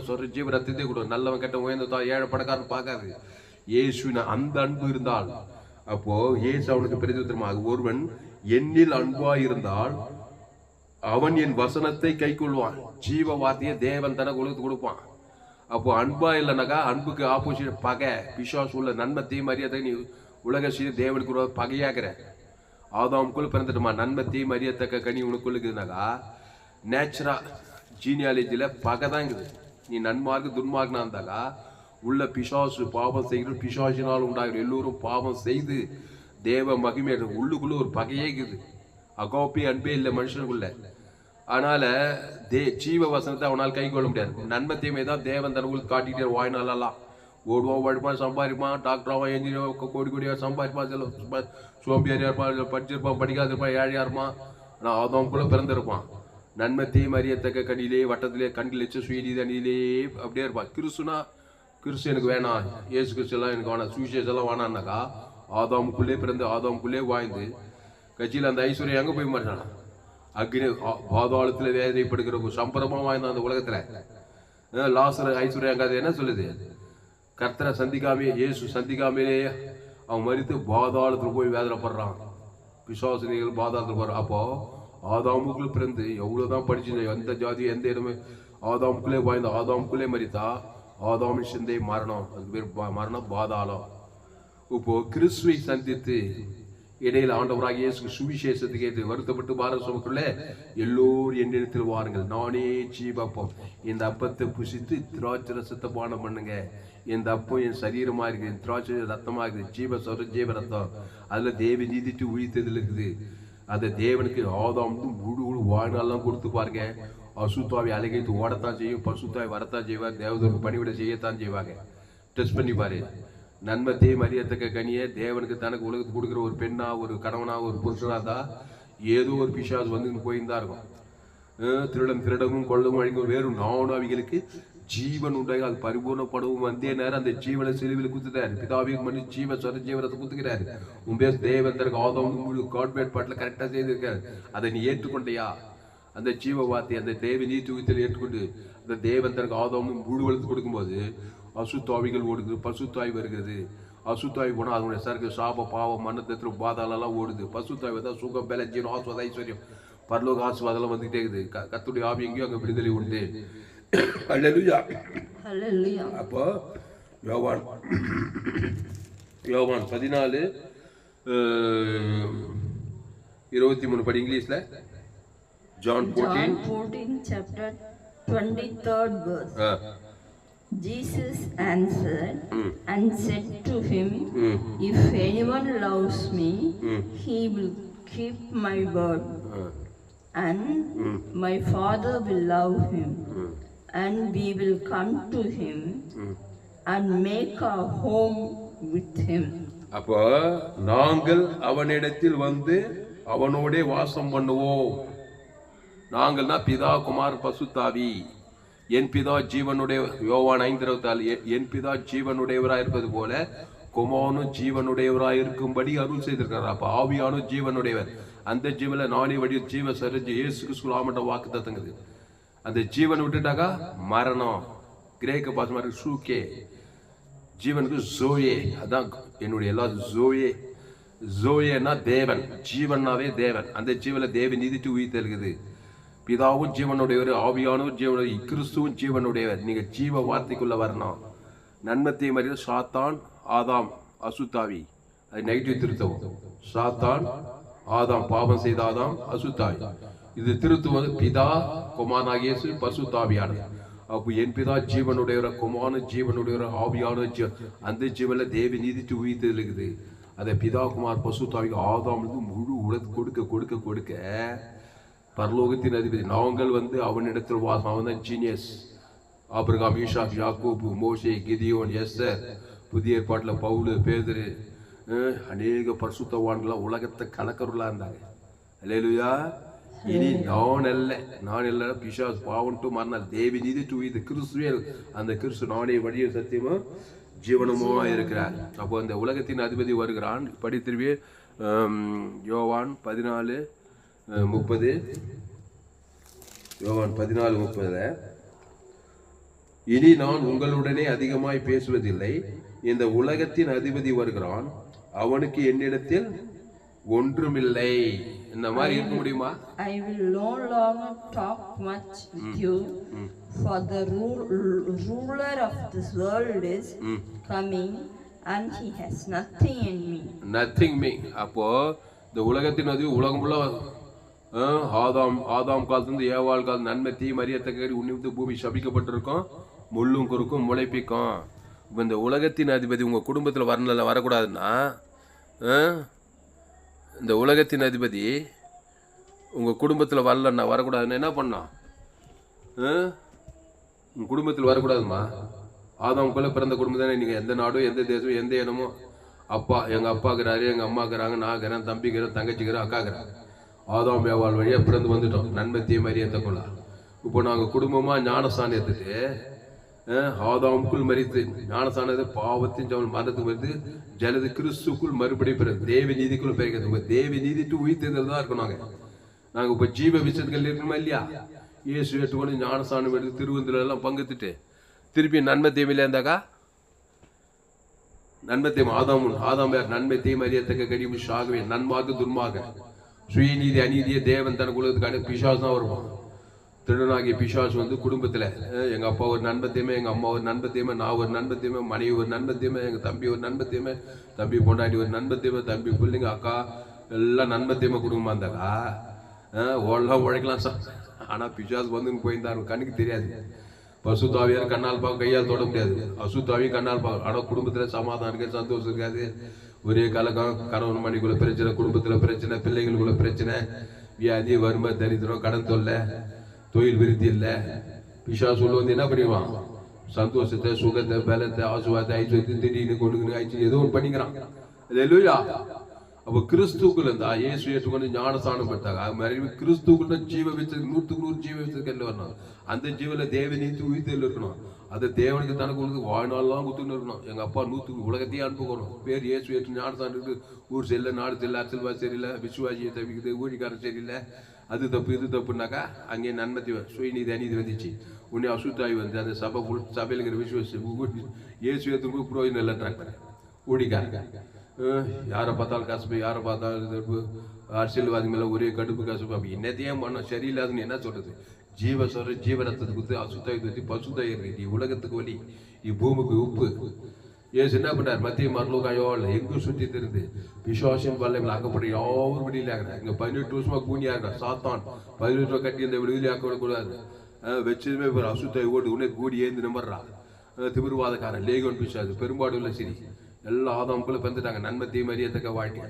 Speaker 1: ரத்தத்தை கொடு. நல்லவன் கெட்ட உயர்ந்த ஏழை பணக்காரன் பார்க்காது. இயேசுவின் அந்த அன்பு இருந்தால், அப்போ இயேசு அவனுக்கு பிரதியுத்தரமாக, ஒருவன் என்னில் அன்பாயிருந்தால் அவன் என் வசனத்தை கை கொள்வான். ஜீவ வார்த்தையை தேவன் தனக்கு உலகத்துக்கு கொடுப்பான். அப்போ அன்பா இல்லைனாக்கா அன்புக்கு ஆப்போசிட் பகை, பிசாசு உள்ள நன்மத்தையும் மரியாதை நீ உலக தேவனுக்கு பகையாகிற. ஆதாமுக்குள்ள பிறந்துட்டுமா நன்மத்தையும் மரியாதக்க கனி உனக்குள்ள இருக்குதுனாக்கா நேச்சுரா ஜீனியாலஜியில பகை தான் இருக்குது. நீ நன்மார்க்கு துன்மார்க்கனா இருந்தாக்கா உள்ள பிசாசு பாவம் செய்கிற பிசாசினால் உண்டாகிற எல்லோரும் பாவம் செய்து தேவ மகிமை உள்ளுக்குள்ள ஒரு பகையே இருக்குது. அகோப்பி அன்பே இல்லை மனுஷனுக்குள்ள. அதனால ஜீவ வசனத்தை அவனால் கை கொள்ள முடியாது. நன்மத்தையுமே தான் தேவன் தனக்குள்ள காட்டிட்டே வாய்நாளெல்லாம் ஓடுவான், உழைப்பான், சம்பாதிப்பான், டாக்டராவான், என்ஜினியர், கோடி கோடியாக சம்பாதிப்பான், சில சோம்பியாரியா இருப்பான், படிச்சிருப்பான், படிக்காதிருப்பான், ஏழையா இருப்பான். ஆனால் ஆதாமுக்குள்ள பிறந்திருப்பான். நன்மத்தையும் அறியத்தக்க கண்ணிலே வட்டத்திலே கண்ணில் வச்சு சுயநீதி அணியிலே அப்படியே இருப்பான். கிறிஸ்து எனக்கு வேணாம், இயேசு கிறிஸ்து எல்லாம் எனக்கு வேணாம், சுவிசேஷம் எல்லாம் வேணான்னாக்கா ஆதாமுக்குள்ளே பிறந்து ஆதாமுக்குள்ளே வாழ்ந்து கட்சியில் அந்த ஐஸ்வர்யம் எங்கே போய் மாட்டானா? அக்னி பாதாளத்தில் வேதனைப்படுகிற ஒரு சம்பரமா வாழ்ந்தான் அந்த உலகத்துல. லாசர் ஐஸ்வர்யம் அங்கே என்ன சொல்லுது? கர்த்தரை சந்திக்காமே, இயேசு சந்திக்காமலே அவன் மறித்து பாதாளத்தில் போய் வேதனைப்படுறான். விசுவாசினிகள் பாதாளத்தில் போறான். அப்போ ஆதாமுக்குள்ள பிறந்து எவ்வளவுதான் படிச்சு எந்த ஜாதி எந்த இடமே ஆதாமுக்குள்ளே வாழ்ந்த ஆதாமுக்குள்ளே மறித்தா ஆதாமின் சிந்தை மரணம். அது பேர் மரணம், பாதாளம். இப்போ கிறிஸ்துவை சந்தித்து இடையில ஆண்டவராக இயேசு சுவிசேஷத்துக்கு ஏற்று வருத்தப்பட்டு பாரத சுமக்குள்ளே எல்லோரும் என்னிடத்தில் வாருங்கள், நானே ஜீவப்பம். இந்த அப்பத்தை புசித்து திராட்சை ரசத்தை பானம் பண்ணுங்க. இந்த அப்பம் என் சரீரமா இருக்குது, திராட்சை ரத்தமா இருக்குது, ஜீவ ரத்தம். அதுல தேவி நீதிட்டு உயிர்த்ததில் இருக்குது. அந்த தேவனுக்கு ஆதாம் முழு வாழ்நாள்லாம் கொடுத்து பாருங்க. அசுத்தாவை அலைகைத்து ஓடத்தான் செய்யும், பசுத்தாய் வரத்தான் செய்வார், தேவதற்கு பணிவிட செய்யத்தான் செய்வாங்க. டெஸ்ட் பண்ணி பாரு. நன்மத்தையும் மரியாதக்க கனியை தேவனுக்கு தனக்கு உலகத்துக்கு கொடுக்குற ஒரு பெண்ணா, ஒரு கணவனா, ஒரு புருஷனா தான் ஏதோ ஒரு பிசாசு வந்து போயிருந்தா இருக்கும். திருடமும் கொள்ளவும் அழிக்கும் வேறும் நாவனாவிகளுக்கு ஜீவன் உண்டாக அது பரிபூர்ணப்படவும் வந்தே நேரம் அந்த ஜீவனை சிலுவையில் குத்துட்டாரு. பிதாவையும் பண்ணி ஜீவரத்தை குத்துக்கிறாரு. உண்மையா தேவன் தனக்கு ஆதாம் காட்பேட் பாட்டில் கரெக்டாக செய்திருக்காரு. அதை நீ ஏற்றுக்கொண்டையா? அந்த ஜீவ வார்த்தை அந்த தேவ நீத்துவத்தில் ஏற்றுக்கொண்டு அந்த தேவன் தனக்கு ஆதாமும் முழு வளர்த்து கொடுக்கும்போது அசுத்தாவிகள் ஓடுது, பசுத்தாய் வருகிறது. அசுத்தாய் போனால் அதனுடைய சரக்கு சாப பாவம் மன்னத்திற்கு பாதாளெல்லாம் ஓடுது. பசுத்தாய் தான் சுகம், பல, ஜீவன், ஆஸ்வத, ஐஸ்வர்யம், பரலோக ஆசீர்வாதம் வந்துகிட்டே இருக்குது. கர்த்தருடைய ஆவி எங்கேயோ அங்கே விடுதலை உண்டு. அல்லேலூயா.
Speaker 2: Hallelujah.
Speaker 1: அப்போ யோவான் 14:23 படி இங்கிலீஷ்ல. John
Speaker 2: 14 chapter 23rd verse. Jesus answered and said to him, if anyone loves me, he will keep my word, and my Father will love him, and we will come to him and make our home with him.
Speaker 1: அப்போ நாங்கள் அவனிடத்தில் வந்து அவனோடே வாசம் பண்ணுவோம். நாங்கள்னா பிதா, குமார், பசுத்தாவி. என் பிதா ஜீவனுடைய, யோவான் 5:24, என் பிதா ஜீவனுடையவராய் இருப்பது போல குமாரனும் ஜீவனுடையவராய் இருக்கும்படி அருள் செய்திருக்கிறார். அப்ப ஆவியானும் ஜீவனுடையவர். அந்த ஜீவனை நானே வழி ஜீவ சரிஞ்சு இயேசு கிறிஸ்து ஆமண்ட வாக்கு தத்துங்குது. அந்த ஜீவனை விட்டுட்டாக்கா மரணம். கிரேக்க பாசமா இருக்கு சூக்கே. ஜீவனுக்கு ஜோயே, அதான் என்னுடைய எல்லா ஜோயே. ஜோயேன்னா தேவன், ஜீவனாவே தேவன். அந்த ஜீவனை தேவ நீதிட்டு உயிர் இருக்குது. பிதாவும் ஜீவனுடையவர், ஆவியானவும் ஜீவனுடைய, கிறிஸ்துவும் ஜீவனுடையவர். நீங்க ஜீவ வார்த்தைக்குள்ள வரணும். நன்மத்தை மாதிரி சாத்தான், ஆதாம், அசுத்தாவி. அது நெகட்டிவ் திருத்தவும். சாத்தான், ஆதாம், பாவம் செய்த ஆதாம், அசுத்தாவி. இது திருத்துவது பிதா, குமாரனாகிய இயேசு, பசுத்தாவியானவர். அப்போ என் பிதா ஜீவனுடையவர், குமாரனு ஜீவனுடையவர், ஆவியான அந்த ஜீவன தேவ நீதிட்டு உயிர் இருக்குது. அதை பிதா, குமார், பசுத்தாவிக்கு ஆதாமுக்கு முழு உலக கொடுக்க கொடுக்க கொடுக்க பரலோகத்தின் அதிபதி நாங்கள் வந்து அவனிடத்தில் வாசம். அவன் தான் ஜீனியஸ். ஆபிரகாம், ஈசாக், யாக்கோபு, மோசே, கிதியோன், எஸ்தர், புதிய ஏற்பாட்டில் பவுலு, பேதுரு, அநேக பரிசுத்தவான்களாம் உலகத்தை கலக்கருளா இருந்தாங்க. அல்லேலூயா. இனி நான் அல்ல பிசாசு பாவன்ட்டு மரணம் தேவி நீதி டு இது கிறிஸ்துவே. அந்த கிறிஸ்து நானே வழியும் சத்தியமா ஜீவனமா இருக்கிறார். அப்போ அந்த உலகத்தின் அதிபதி வருகிறான். படி திரும்பி யோவான் 14:30. யோவான் 14:30. இனி நான் உங்களுடனே அதிகமாய் பேசுவதில்லை. இந்த உலகத்தின் அதிபதி வருகிறான். அவனுக்கு என்னிடத்தில் ஒன்றுமில்லை. இந்த மாதிரி இருக்க முடியுமா?
Speaker 2: I will no longer talk much with you, for the ruler of this world is coming, and he has nothing in me.
Speaker 1: Nothing me. அப்போ இந்த உலகத்தின் அதிபதி உலகம் ஃபுல்லா ஆதாம் காலத்திலிருந்து ஏவாள் காலம் நன்மை தீமை அறியத்தக்க உன்னிமித்து பூமி சபிக்கப்பட்டிருக்கும். முள்ளும் குறுக்கும் முளைப்பிக்கும். இப்போ இந்த உலகத்தின் அதிபதி உங்கள் குடும்பத்தில் வரக்கூடாதுன்னா, இந்த உலகத்தின் அதிபதி உங்கள் குடும்பத்தில் வரலன்னா வரக்கூடாதுன்னா என்ன பண்ணோம்? உங்கள் குடும்பத்தில் வரக்கூடாதுமா. ஆதாமுக்குள்ளே பிறந்த குடும்பம் தானே. நீங்கள் எந்த நாடும் எந்த தேசமும் எந்த இனமோ, அப்பா எங்கள் அப்பாக்குறாரு, எங்கள் அம்மாக்குறாங்க, நான் இருக்கிறேன், தம்பிக்கிறேன், தங்கச்சிக்கிறேன், அக்காக்குறேன். ஆதாம் ஏவாள் வழியாக பிறந்து வந்துட்டோம். நன்மை தீமை அறியத்தக்குள்ள. இப்போ நாங்கள் குடும்பமாக ஞானஸ்தானம் எடுத்துட்டு ஆதாமுக்குள் மரித்து ஞானஸ்தானத்தை பாவத்தின் மரணத்துக்கு வந்து ஜனது கிறிஸ்துக்குள் மறுபடியும் பிறகு தேவ நீதிக்குள்ள பிறகு தேவ நீதிட்டு உயிர்த்தெழுதல் தான் இருக்கணும். நாங்கள் இப்போ ஜீவ விஷயத்துகள் இருக்கணுமா இல்லையா? இயேசு ஏற்றுக்கொண்டு ஞானஸ்தானம் எடுத்து திருவந்தில எல்லாம் பங்குத்துட்டு திருப்பி நன்மை தீமையில இருந்தாக்கா நன்மை தீமை ஆதாம் யார்? நன்மை தீமை அறியத்தக்க கடிமு சாகவே நன்மார்க்கு துன்மாக சுயநீதி அநீதியை தேவன் தனக்கு உலகத்துக்கான பிசாசு தான் வருவான். திருடனாகிய பிசாசு வந்து குடும்பத்தில் எங்கள் அப்பா ஒரு நண்பத்தையுமே, எங்கள் அம்மா ஒரு நண்பத்தையுமே, நான் ஒரு நண்பத்தையுமே, மனைவி ஒரு நண்பத்தையுமே, எங்கள் தம்பி ஒரு நண்பத்தையுமே, தம்பி பொண்டாட்டி ஒரு நண்பத்தையுமே, தம்பி பிள்ளைங்க அக்கா எல்லாம் நண்பத்தையுமே குடும்பமாக இருந்தாக்கா ஓடலாம் உழைக்கலாம் சார். ஆனால் பிசாசு வந்துன்னு போயிருந்தாரு. கண்ணுக்கு தெரியாது. பசுத்தாவியார் கண்ணால் பார்க்க, கையால் தொட முடியாது. அசுத்தாவியும் கண்ணால் பார்க்க. ஆனால் குடும்பத்தில் சமாதானம் இருக்காது, சந்தோஷம் இருக்காது. ஒரே கலக்கம், கணவன் மணிக்குள்ள பிரச்சனை, குடும்பத்தில் பிரச்சனை, பிள்ளைகளுக்குள்ள பிரச்சனை, வியாதி, வறுமை, தரித்திரம், கடன் தொல்லை, தொழில் விருத்தி இல்லை. பிசாசு உள்ள வந்து என்ன பண்ணிடுவான்? சந்தோஷத்தை, சுகத்தை, பலத்தை, ஆசுவாத்தை, ஐஸ்வர்யத்தை திடீர்னு கொடுக்கணும், ஐச்சு ஏதோ ஒன்று பண்ணிக்கிறான். இல்லையா? அப்போ கிறிஸ்துக்குள்ள இருந்தா இயேசு ஏற்றுக்கொண்டு ஞானஸ்தானம் பெற்றாங்க. அது மாதிரி கிறிஸ்துக்குள்ள ஜீவ வச்சதுக்கு 100% ஜீவ வச்சதுக்கு வரணும். அந்த ஜீவனை தேவ நீதி உயிர்த்தல் இருக்கணும். அதை தேவனுக்கு தனக்கு கொடுத்து வாழ்நாள்லாம் குத்துன்னு இருக்கணும். எங்கள் அப்பா 100 உலகத்தையே அனுப்புக்கணும். பேர் இயேசு ஏற்று ஞானஸ்தானம் இருக்கு. ஊர் செல்ல, நாடு செல்ல, அரசியல்வாதி சரியில்லை, விசுவாசியை தவிக்குது, ஊழிக்காரன் சரியில்லை, அது தப்பு இது தப்புனாக்கா அங்கே நன்மத்தி சுயநீதி அநீதி வந்துச்சு. உன்னை அசுத்தாய் வந்து அந்த சபையிலுங்கிற விசுவாசி இயேசு ஏற்றுக்கு புரோஜனம் இல்லைன்றாங்க ஊழிக்காரங்க. யாரை பார்த்தாலும் கசப்பு, யாரை பார்த்தாலும் கடுப்பு, அரசியல்வாதி மேலே ஒரே கடுப்பு கசப்பு. அப்படி என்னத்தையும் பண்ண சரியில்லாதுன்னு என்ன சொல்றது? ஜீவ சொல்ற ஜீவரத்துக்கு குத்து அசுத்தாய் தூத்தி பசுத்தாய் இருக்கு. உலகத்துக்கு வலி, பூமிக்கு உப்பு. ஏசு என்ன பண்ணார்? மத்திய மரலோகாயோ இல்லை எங்கும் சுற்றி திருந்து விசுவாசின் வல்லமையில் ஆக்கப்பட்ட யாரும் விடுதலை ஆகிறார். இங்கே 18 வருஷமா கூனியா இருக்கா சாத்தான். 18 ரூபா கட்டி இந்த விடுதலை ஆக்க விடக்கூடாது. வச்சதுமே ஒரு அசுத்தாய் ஓடு உடனே கூடி ஏந்து நம்புறான். திமிர்வாதக்காரன் லேகோன் பிசாசு பெரும்பாடு உள்ள சரி எல்லா ஆதாமுக்குள்ள பிறந்துட்டாங்க. நன்மை தீமை அறியத்தக்க வாழ்க்கை.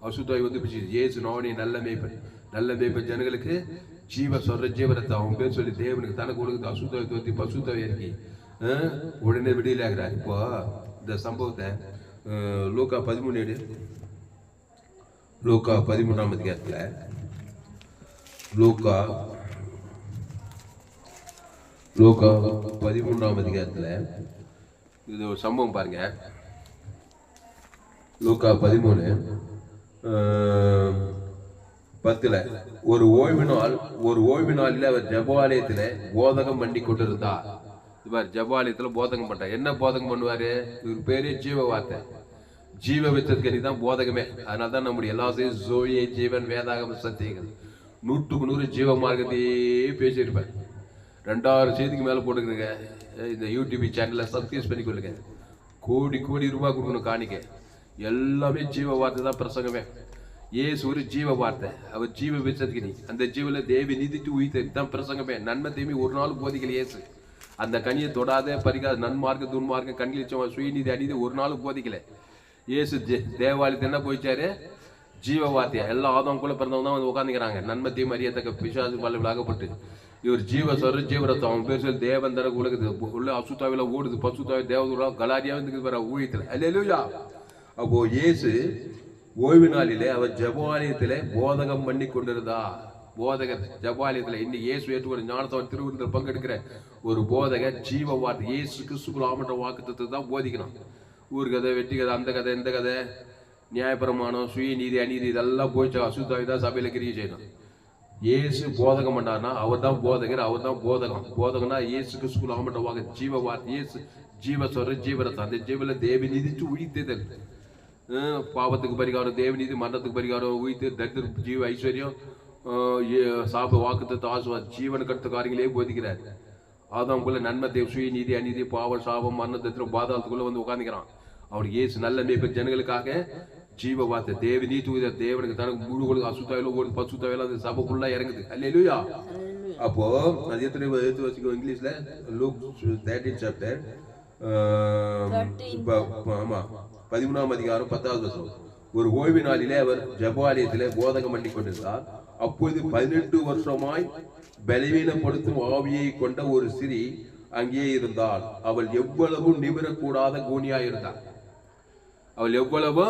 Speaker 1: அசுத்தாய் வந்து பிடிச்சி ஏசு நானே நல்ல மேய்ப்பன். நல்ல மேய்ப்பன் ஜனங்களுக்கு ஜீவ சொல்ற ஜீவரத்தை அவன் பேர் சொல்லி தேவனுக்கு தனக்கு கொடுக்குது. அசுத்தாய் தோத்தி பசுத்தாய் இறக்கி உடனே விடுதலை ஆகிறார். இப்போ இந்த சம்பவத்தை லூக்கா 13 லூக்கா 13ஆம் அதிகாரத்தில் லூக்கா 13ஆம் அதிகாரத்தில் இது ஒரு சம்பவம் பாருங்க. லூக்கா 13:10 ஒரு ஓய்வு நாளில் அவர் ஜெபாலயத்தில் போதகம் பண்ணி கொண்டிருந்தார். ஜெபாலயத்தில் போதகம் பண்றார். என்ன போதகம் பண்ணுவாரு? இவர் பேரே ஜீவ வார்த்தை. ஜீவ வித்தற்கனி தான் போதகமே. அதனால தான் நம்முடைய எல்லா ஜோயே ஜீவன் வேதாகம சத்தியங்கள் 100க்கு 100 ஜீவ மார்க்கத்தையே பேசியிருப்பேன். 2000 செய்திக்கு மேலே போட்டுக்கிறேங்க. இந்த யூடியூப் சேனலில் சப்ஸ்கிரைப் பண்ணி கொள்ளுங்க. கோடி ரூபாய் கொடுக்கணும் காணிக்க. எல்லாமே ஜீவ வார்த்தை தான் பிரசங்கமே. ஏசு ஒரு ஜீவ வார்த்தை. அவர் ஜீவ விச்சத்துக்கு அந்த ஜீவில தேவி நீதிட்டு உயிர்த்து தான் பிரசங்கமே. நன்மை தீமை ஒரு நாள் போதிக்கல ஏசு. அந்த கனியை தொடாத பறிக்காத நன்மார்க்க துன்மார்க்க கண்ணிலிச்சவன் சுயநீதி அநீதி ஒரு நாளும் போதிக்கல ஏசு. தேவாலயத்தை என்ன போயிச்சாரு? ஜீவ வார்த்தையா. எல்லா ஆதவங்களுக்குள்ள பிறந்தவங்க தான் வந்து உட்காந்துக்கிறாங்க. நன்மை தீமை அறியத்தக்க பிசாசு வல்லமையில் ஆகப்பட்டு இவர் ஜீவ சொல்ற ஜீவரத்தம் அவன் பேர் சொல்லி தேவன் தனக்கு உலகுது உள்ள அசுத்தாவில ஓடுது. பசுத்தாவி தேவதூரா கலாரியா வந்து வர ஊழியத்தில் அல்லேலூயா. அப்போ இயேசு ஓய்வு நாளிலே அவர் ஜெபாலயத்திலே போதகம் பண்ணி கொண்டிருந்தா. போதகர் ஜெபாலயத்தில் இன்னைக்கு இயேசு ஏற்றுக்கொண்ட ஞானத்தவன் திருவிருந்தில் பங்கெடுக்கிற ஒரு போதகர் ஜீவ வார்த்தை இயேசு கிறிஸ்துக்குள் ஆமன்ற வாக்குத்தத்தை தான் போதிக்கணும். ஊர் கதை, வெட்டி கதை, அந்த கதை, இந்த கதை, நியாயப்பிரமாணம், சுய நீதி அநீதி இதெல்லாம் போயிச்சு. அசுத்தாவி தான் சபையில கிரியை செய்யணும். இயேசு போதகம் பண்ணார்னா அவர் தான் போதகர், அவர் தான் போதகம். போதகம்னா இயேசு கிறிஸ்துக்குள் ஆமன்ற வாக்கு ஜீவ வார்த்தை. இயேசு ஜீவ சொல்ற ஜீவரத்தை. அந்த ஜீவில தேவி நீதிச்சு உயிர்த்தேதல். பாவத்துக்கு பரிகாரம் தேவநீதி, மரணத்துக்கு பரிகாரம் உயிர்த்து, தரித்திர ஜீவ ஐஸ்வர்யம், சாப வாக்குத்தத்தை ஆசுவாத ஜீவனுக்கு அடுத்த காரியங்களே போதிக்கிறார். ஆதாமுக்குள்ள நன்மை தேவ சுய நீதி அநீதி பாவம் சாபம் மரண தரித்திரம் பாதாளத்துக்குள்ள வந்து உட்காந்துக்கிறான். அவனுக்கு இயேசு நல்ல மேய்ப்பன் ஜனங்களுக்காக ஜீவ வார்த்தை தேவி நீதி தேவனுக்கு தனக்கு முழு கொடு அசுத்தாவில ஒரு பசுத்தாவில அந்த சபைக்குள்ள இறங்குது. அல்லேலூயா. அப்போ அது எத்தனை எடுத்து வச்சுக்கோ இங்கிலீஷ்ல லூக் 13 சாப்டர் 13ஆம் அதிகாரம் 10வது வசனம். ஒரு ஓய்வு நாளிலே அவர் ஜெபாலயத்திலே போதகம் பண்ணி கொண்டிருந்தார். அப்போது 18 வருஷமாய் பலவீனப்படுத்தும் ஆவியை கொண்ட ஒரு ஸ்திரீ அங்கே இருந்தாள். அவள் எவ்வளவு நிமிரக்கூடாத கூனியா இருந்தாள். அவள் எவ்வளவு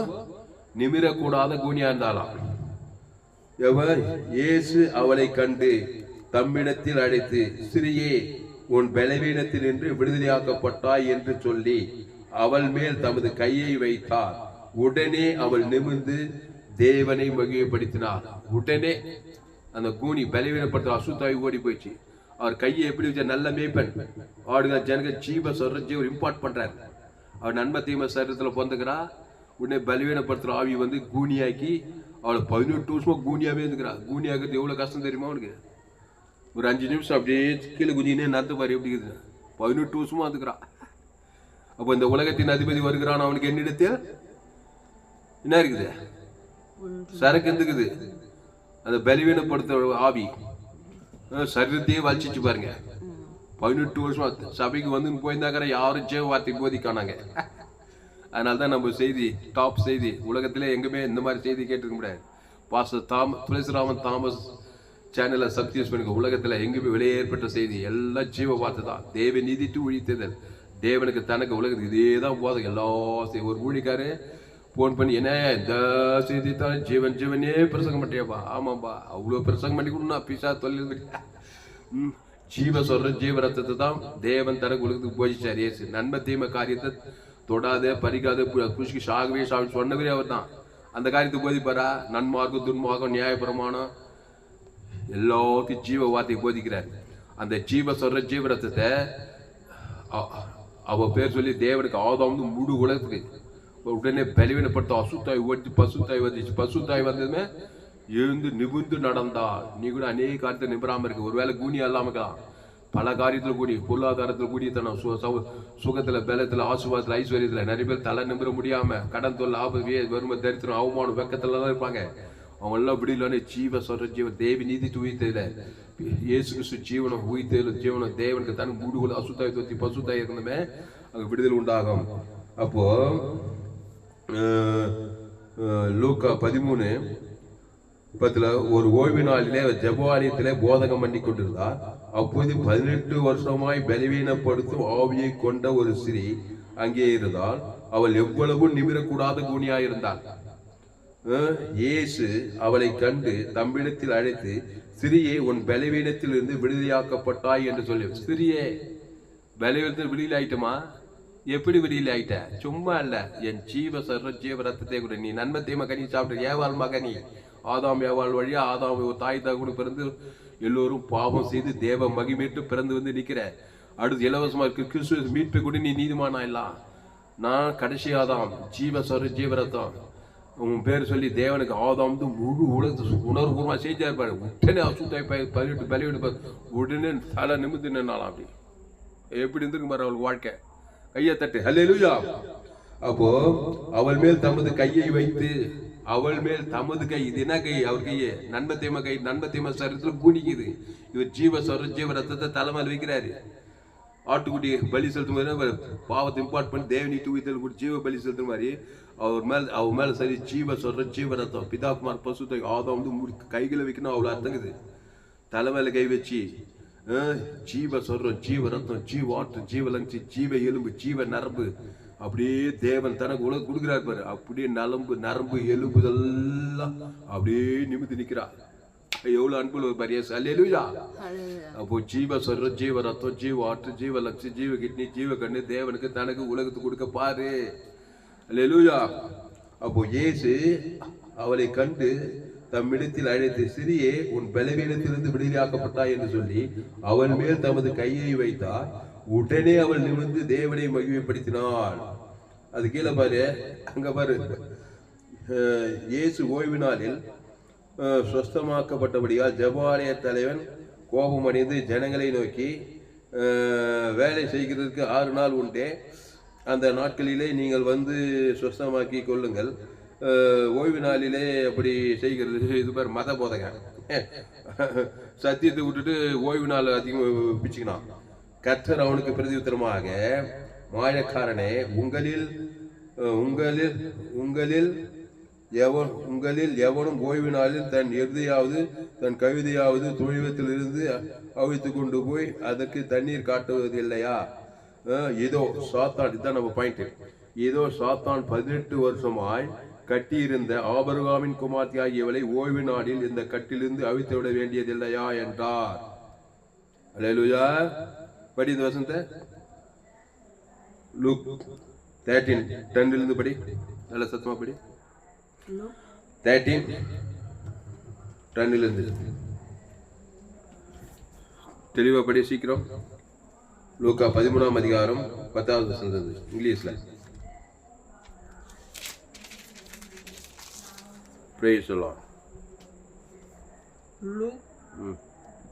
Speaker 1: நிமிரக்கூடாத கூனியா இருந்தாளாம். இயேசு அவளை கண்டு தம்மிடத்தில் அழைத்து, ஸ்திரீயே, உன் பலவீனத்தில் நின்று விடுதலையாக்கப்பட்டாய் என்று சொல்லி அவள் மேல் தமது கையை வைத்தார். உடனே அவள் நிமிர்ந்து தேவனை மகிமைப்படுத்தினார். உடனே அந்த கூனி பலவீனப்படுத்த அசுத்தாவி ஓடி போயிடுச்சு. அவர் கையை எப்படி வச்ச நல்ல மேய்ப்பன் ஆடுகள் ஜனங்க ஜீவ சொல்ற ஜீவர் இம்பார்ட் பண்றாரு. அவர் நன்மை தீமை சரீரத்துல பொந்துக்கிறா. உடனே பலவீனப்படுத்துற ஆவி வந்து கூனியாக்கி அவளை 18 வருஷமா கூனியாவே இருந்துக்கிறா. கூனியாக்குறது எவ்வளவு கஷ்டம் தெரியுமா அவனுக்கு? ஒரு 5 நிமிஷம் அப்படியே கீழே குஞ்சினே நடந்து பாரு எப்படி இருக்குது. 18 வருஷமா இருந்துக்கிறா. அப்போ இந்த உலகத்தின் அதிபதி வருகிறான். அவனுக்கு என்னிடத்தில் என்ன இருக்குது? சரக்கு இருந்துக்குது. அந்த பலவீனப்படுத்த ஆவி சரீரத்தையே வலிச்சிச்சு பாருங்க. 18 வருஷமா சபைக்கு வந்து போயிருந்தாக்கிற யாரும் ஜெய வார்த்தை போதிக்கானாங்க. அதனால்தான் நம்ம செய்தி டாப் செய்தி உலகத்திலே எங்குமே இந்த மாதிரி செய்தி கேட்டுக்க முடியாது. பாஸ்டர் துளசிராமன் தாமஸ் சேனலை சப்ஸ்கிரைப் பண்ணுங்க. உலகத்துல எங்குமே வெளியே ஏற்பட்ட செய்தி எல்லாம் ஜீவ வார்த்தை தான். தேவ நீதிட்டு உழித்ததல் தேவனுக்கு தனக்கு உலகத்துக்கு இதே தான் போதும். எல்லா ஒரு ஊழிக்காரு போன் பண்ணி என்ன இந்த செய்தி தான் ஜீவன் ஜீவனே பிரசங்கம் பண்ணியாப்பா. ஆமாப்பா அவ்வளோ பிரசங்கம் பண்ணி கொடுனா பிசா தொழில் ஜீவ சொல்ற ஜீவ ரத்தத்தை தான் தேவன் தனக்கு உலகத்துக்கு போதிச்சார். ஏசு நன்மை தீமை காரியத்தை தொடாத பறிக்காத குஷிக்கு சாகவே சொன்னவரே அவர் தான். அந்த காரியத்தை போதிப்பாரா? நன்மார்க்கம் துன்மார்க்கம் நியாயப்பிரமாணம் எல்லாத்தையும் ஜீவ வார்த்தையை போதிக்கிறார். அந்த ஜீவ சொல்ற ஜீவ ரத்தத்தை அவ பேர் சொல்லி தேவனுக்கு ஆதாம் முழு உலகத்துக்கு உடனே பலவீனப்படுத்த அசுத்தாய் ஓடி பசுத்தாய் வந்துச்சு. பசுத்தாய் வந்ததுமே எழுந்து நிமிர்ந்து நடந்தாள். நீ கூட அநேக காரியத்தை நிபுறாம இருக்கு. ஒருவேளை கூனியா இல்லாம இருக்கலாம். பல காரியத்துல கூடி, பொருளாதாரத்துல கூடியத்தனம், சுகத்துல, பலத்துல, ஆசுவாதத்துல, ஐஸ்வர்யத்துல நிறைய பேர் தலை நிமிர முடியாம கடன் தொல்லை, ஆபத்து, வறுமை, தரித்திரம், அவமானம், வெக்கத்துல தான் இருப்பாங்க. அவங்க எல்லாம் விடலானே ஜீவ சொல்ற ஜீவன் தேவி நீதி உயிர்த்தல இயேசு கிறிஸ்து ஜீவனம் உயிர்த்தல ஜீவனம் தேவனுக்கு தன் மூடுகள் அசுத்தாய் தொத்தி பசுத்தாய் இருந்தமே அங்க விடுதல் உண்டாகும். அப்போ லூக்கா 13:10 ஒரு ஓய்வு நாளிலே ஜெபவாலயத்திலே போதகம் பண்ணி கொண்டிருந்தார். அப்போது 18 வருஷமாய் பலவீனப்படுத்தும் ஆவியை கொண்ட ஒரு ஸ்திரீ அங்கே இருந்தால். அவள் எவ்வளவு நிமிரக்கூடாத கூனியாய் இருந்தாள். இயேசு அவளை கண்டு தம்மிடத்தில் அழைத்து, ஸ்திரியே, உன் பலவீனத்தில் இருந்து விடுதலையாக்கப்பட்டாய் என்று சொல்லி. ஸ்திரியே, பலவீனத்தில் விடுதலை ஆயிட்டமா? எப்படி விடுதலை ஆயிட்ட? சும்மா இல்ல, என் ஜீவ ரத்தத்தை கூட நீ நன்மை தீமை கனி சாப்பிட்டு ஏவாள் மகனி ஆதாம் ஏவாள் வழியா ஆதாம் தாய் கூட பிறந்து எல்லோரும் பாவம் செய்து தேவ மகிமேட்டு பிறந்து வந்து நிக்கிற. அடுத்து இலவசமா இருக்கு கிறிஸ்துவ மீட்பை கூட நீ நீதிமானா இல்ல. நான் கடைசி ஆதாம், ஜீவரத்தம் உன் பேர் சொல்லி தேவனுக்கு ஆதாம் முழு உலகத்தை உணர்வுபூர்வமா செஞ்சா இருப்பாரு. உடனே அசுத்தாய் 18 பலவீன உடனே தலை நிமிர்ந்து நின்னாலாம். அப்படி எப்படி இருந்திருக்கு பாரு அவளுக்கு வாழ்க்கை. கையை தட்டு ஹல்லேலூயா. அப்போ அவள் மேல் தமது கையை வைத்து, அவள் மேல் தமது கை, இது என்ன கை? அவர் கையை நன்மை தீமை கை, நன்மை தீமை சரித்திர கூணிக்குது. இவர் ஜீவ ரத்தத்தை தலைமையில் வைக்கிறாரு. ஆட்டுக்குட்டி பலி செலுத்தும் மாதிரி பாவத்தை இம்பார்ட் பண்ணி தேவனீட்டு உயிர்த்தல் கூட ஜீவ பலி செலுத்துற மாதிரி அவர் மேல சரி ஜீவ ரத்தம் பிதாகுமார் பசுத்தை ஆதம் கைகளை வைக்கணும். அவ்வளவு அர்த்தங்குது. தலைமையில கை வச்சு ஜீவ ரத்தம், ஜீவ ஆட்டு, ஜீவ லங்சி, ஜீவ எலும்பு, ஜீவ நரம்பு, அப்படியே தேவன் தனக்கு உலக கொடுக்கிறார் பாரு. அப்படியே நரம்பு எலும்பு இதெல்லாம் அப்படியே நிமிர்ந்து நிக்கிறார். எவ்வளவு அன்புள்ள பரியாசம். அல்லேலூயா. அப்போ ஜீவ ரத்தம், ஜீவ ஆற்று, ஜீவ லட்சி, ஜீவ கிட்னி, ஜீவ கண்ணு தேவனுக்கு தனக்கு உலகத்துக்கு கொடுக்க பாரு. அல்லேலூயா. அப்போ இயேசு அவளை கண்டு தம்மிடத்தில் அழைத்து, சிறியே, உன் பலவீனத்திலிருந்து விடுதலையாக்கப்பட்டாய் என்று சொல்லி அவள் மேல் தமது கையை வைத்தார். உடனே அவள் நிமிர்ந்து தேவனை மகிமைப்படுத்தினாள். அது கீழே பாரு, அங்க பாரு, இயேசு ஓய்வு நாளில் சொஸ்தமாக்கப்பட்டபடியால் ஜெபாலய தலைவன் கோபமடைந்து ஜனங்களை நோக்கி, வேலை செய்கிறதுக்கு 6 நாள் உண்டே, அந்த நாட்களிலே நீங்கள் வந்து சொஸ்தமாக்கி கொள்ளுங்கள். ஓய்வு நாளிலே அப்படி செய்கிறது இது பேர் மத போதக. சத்தியத்தை விட்டுட்டு ஓய்வு நாள் அதிகம் பிச்சுக்கணும். கர்த்தர் அவனுக்கு பிரதியுத்தரமாக, மாயக்காரனே, உங்களில் எவனும் ஓய்வு நாளில் தன் எருதையாவது தன் கவிதையாவது தொழிவத்திலிருந்து அவித்து கொண்டு போய் அதற்கு தண்ணீர் காட்டுவது இல்லையா? இதோ சாத்தான், இதுதான் நம்ம பாயிண்ட். இதோ சாத்தான் 18 வருஷமாய் கட்டியிருந்த ஆபிரகாமின் குமார்த்தி ஆகியவளை ஓய்வு நாளில் இந்த கட்டிலிருந்து அவித்து விட வேண்டியதில்லையா என்றார். அல்லேலூயா. படி இந்த வசனத்தை. லூக் 13:10 படி, நல்ல சத்தமா படி. 13:10 தெளிவா படி சீக்கிரம். லூக்கா 13ஆம் அதிகாரம் 10வது வசனம் இங்கிலீஷ்ல. Praise the Lord.
Speaker 2: Luke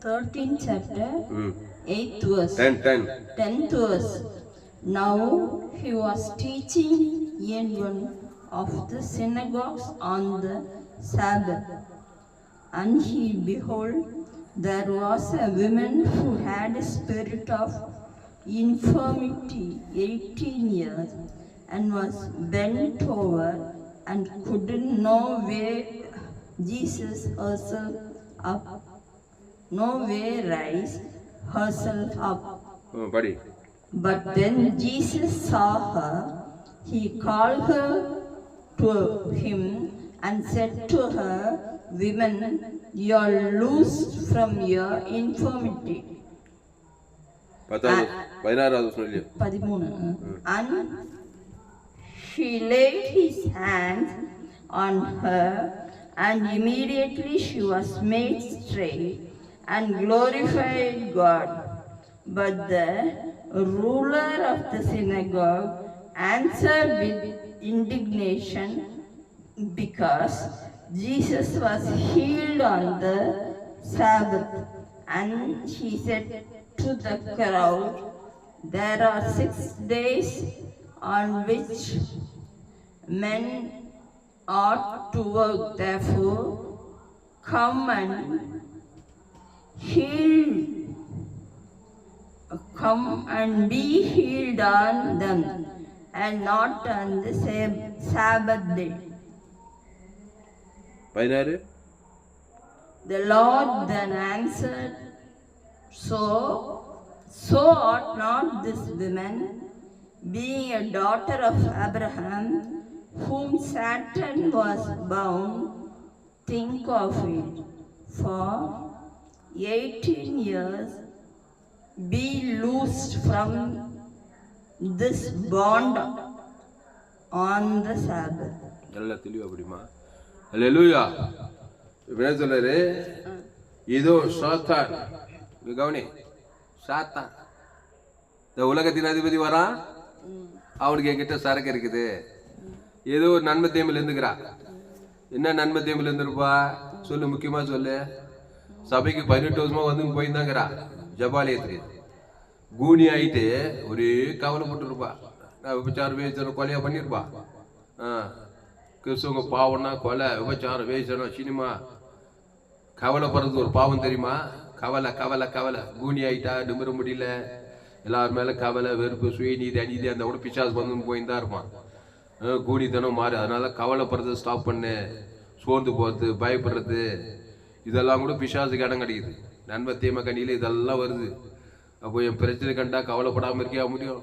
Speaker 2: 13th chapter 8th verse. 10th verse. Now he was teaching in one of the synagogues on the Sabbath, and he behold, there was a woman who had a spirit of infirmity 18 years, and was bent over and couldn't no way Jesus herself up, no way rise herself up.
Speaker 1: Buddy.
Speaker 2: But when Jesus saw her, he called her to him and said to her, Woman, you are loosed from your infirmity.
Speaker 1: 13.
Speaker 2: And he laid his hands on her, and immediately she was made straight and glorified God. But the ruler of the synagogue answered with indignation because Jesus was healed on the Sabbath. And he said to the crowd, "There are 6 days on which men ought to work. Therefore, come and be healed on them, and not on the same Sabbath day."
Speaker 1: 16.
Speaker 2: The Lord then answered, So ought not this woman, being a daughter of Abraham, whom Satan was bound, think of it. For 18 years be loosed from this bond on the Sabbath.
Speaker 1: எல்லாம் தெளிவா அப்படிமா? அல்லேலூயா. என்ன சொல்றாரு? இதோ சாத்தான், கவனி, சாத்தான் இந்த உலகத்தின் அதிபதி வரான். அவனுக்கு என்கிட்ட சரக்கு இருக்குது. ஏதோ ஒரு நன்மை தீமையில இருந்துக்கிறா. என்ன நன்மை தீமையில இருந்திருப்பா சொல்லு, முக்கியமா சொல்லு. சபைக்கு 18 வருஷமா வந்து போயிருந்தாங்கிறா. ஜபாலயத்துக்கு கூனி ஆயிட்டு ஒரே கவலைப்பட்டு இருப்பா. விபச்சாரம் வேசனம் கொலையா பண்ணிருப்பா. கிறிஸ்தவங்க பாவம்னா கொலை, விபச்சாரம் வேசனம், சினிமா. கவலைப்படுறது ஒரு பாவம் தெரியுமா? கவலை கவலை கவலை. கூனி ஆயிட்டா, நிமிர முடியல, எல்லார் மேல கவலை, வெறுப்பு, சுயநீதி, அநீதி. அந்த கூட பிசாசு வந்து போயிருந்தா இருப்பான். கூனித்தனம் மாறு. அதனால கவலைப்படுறது ஸ்டாப் பண்ணு. சோர்ந்து போறது, பயப்படுறது, இதெல்லாம் கூட பிசாசுக்கு இடம் கிடைக்குது. நன்மை தீமை கண்ணியில இதெல்லாம் வருது. அப்போ என் பிரச்சனை கண்டா கவலைப்படாம இருக்கியா முடியும்?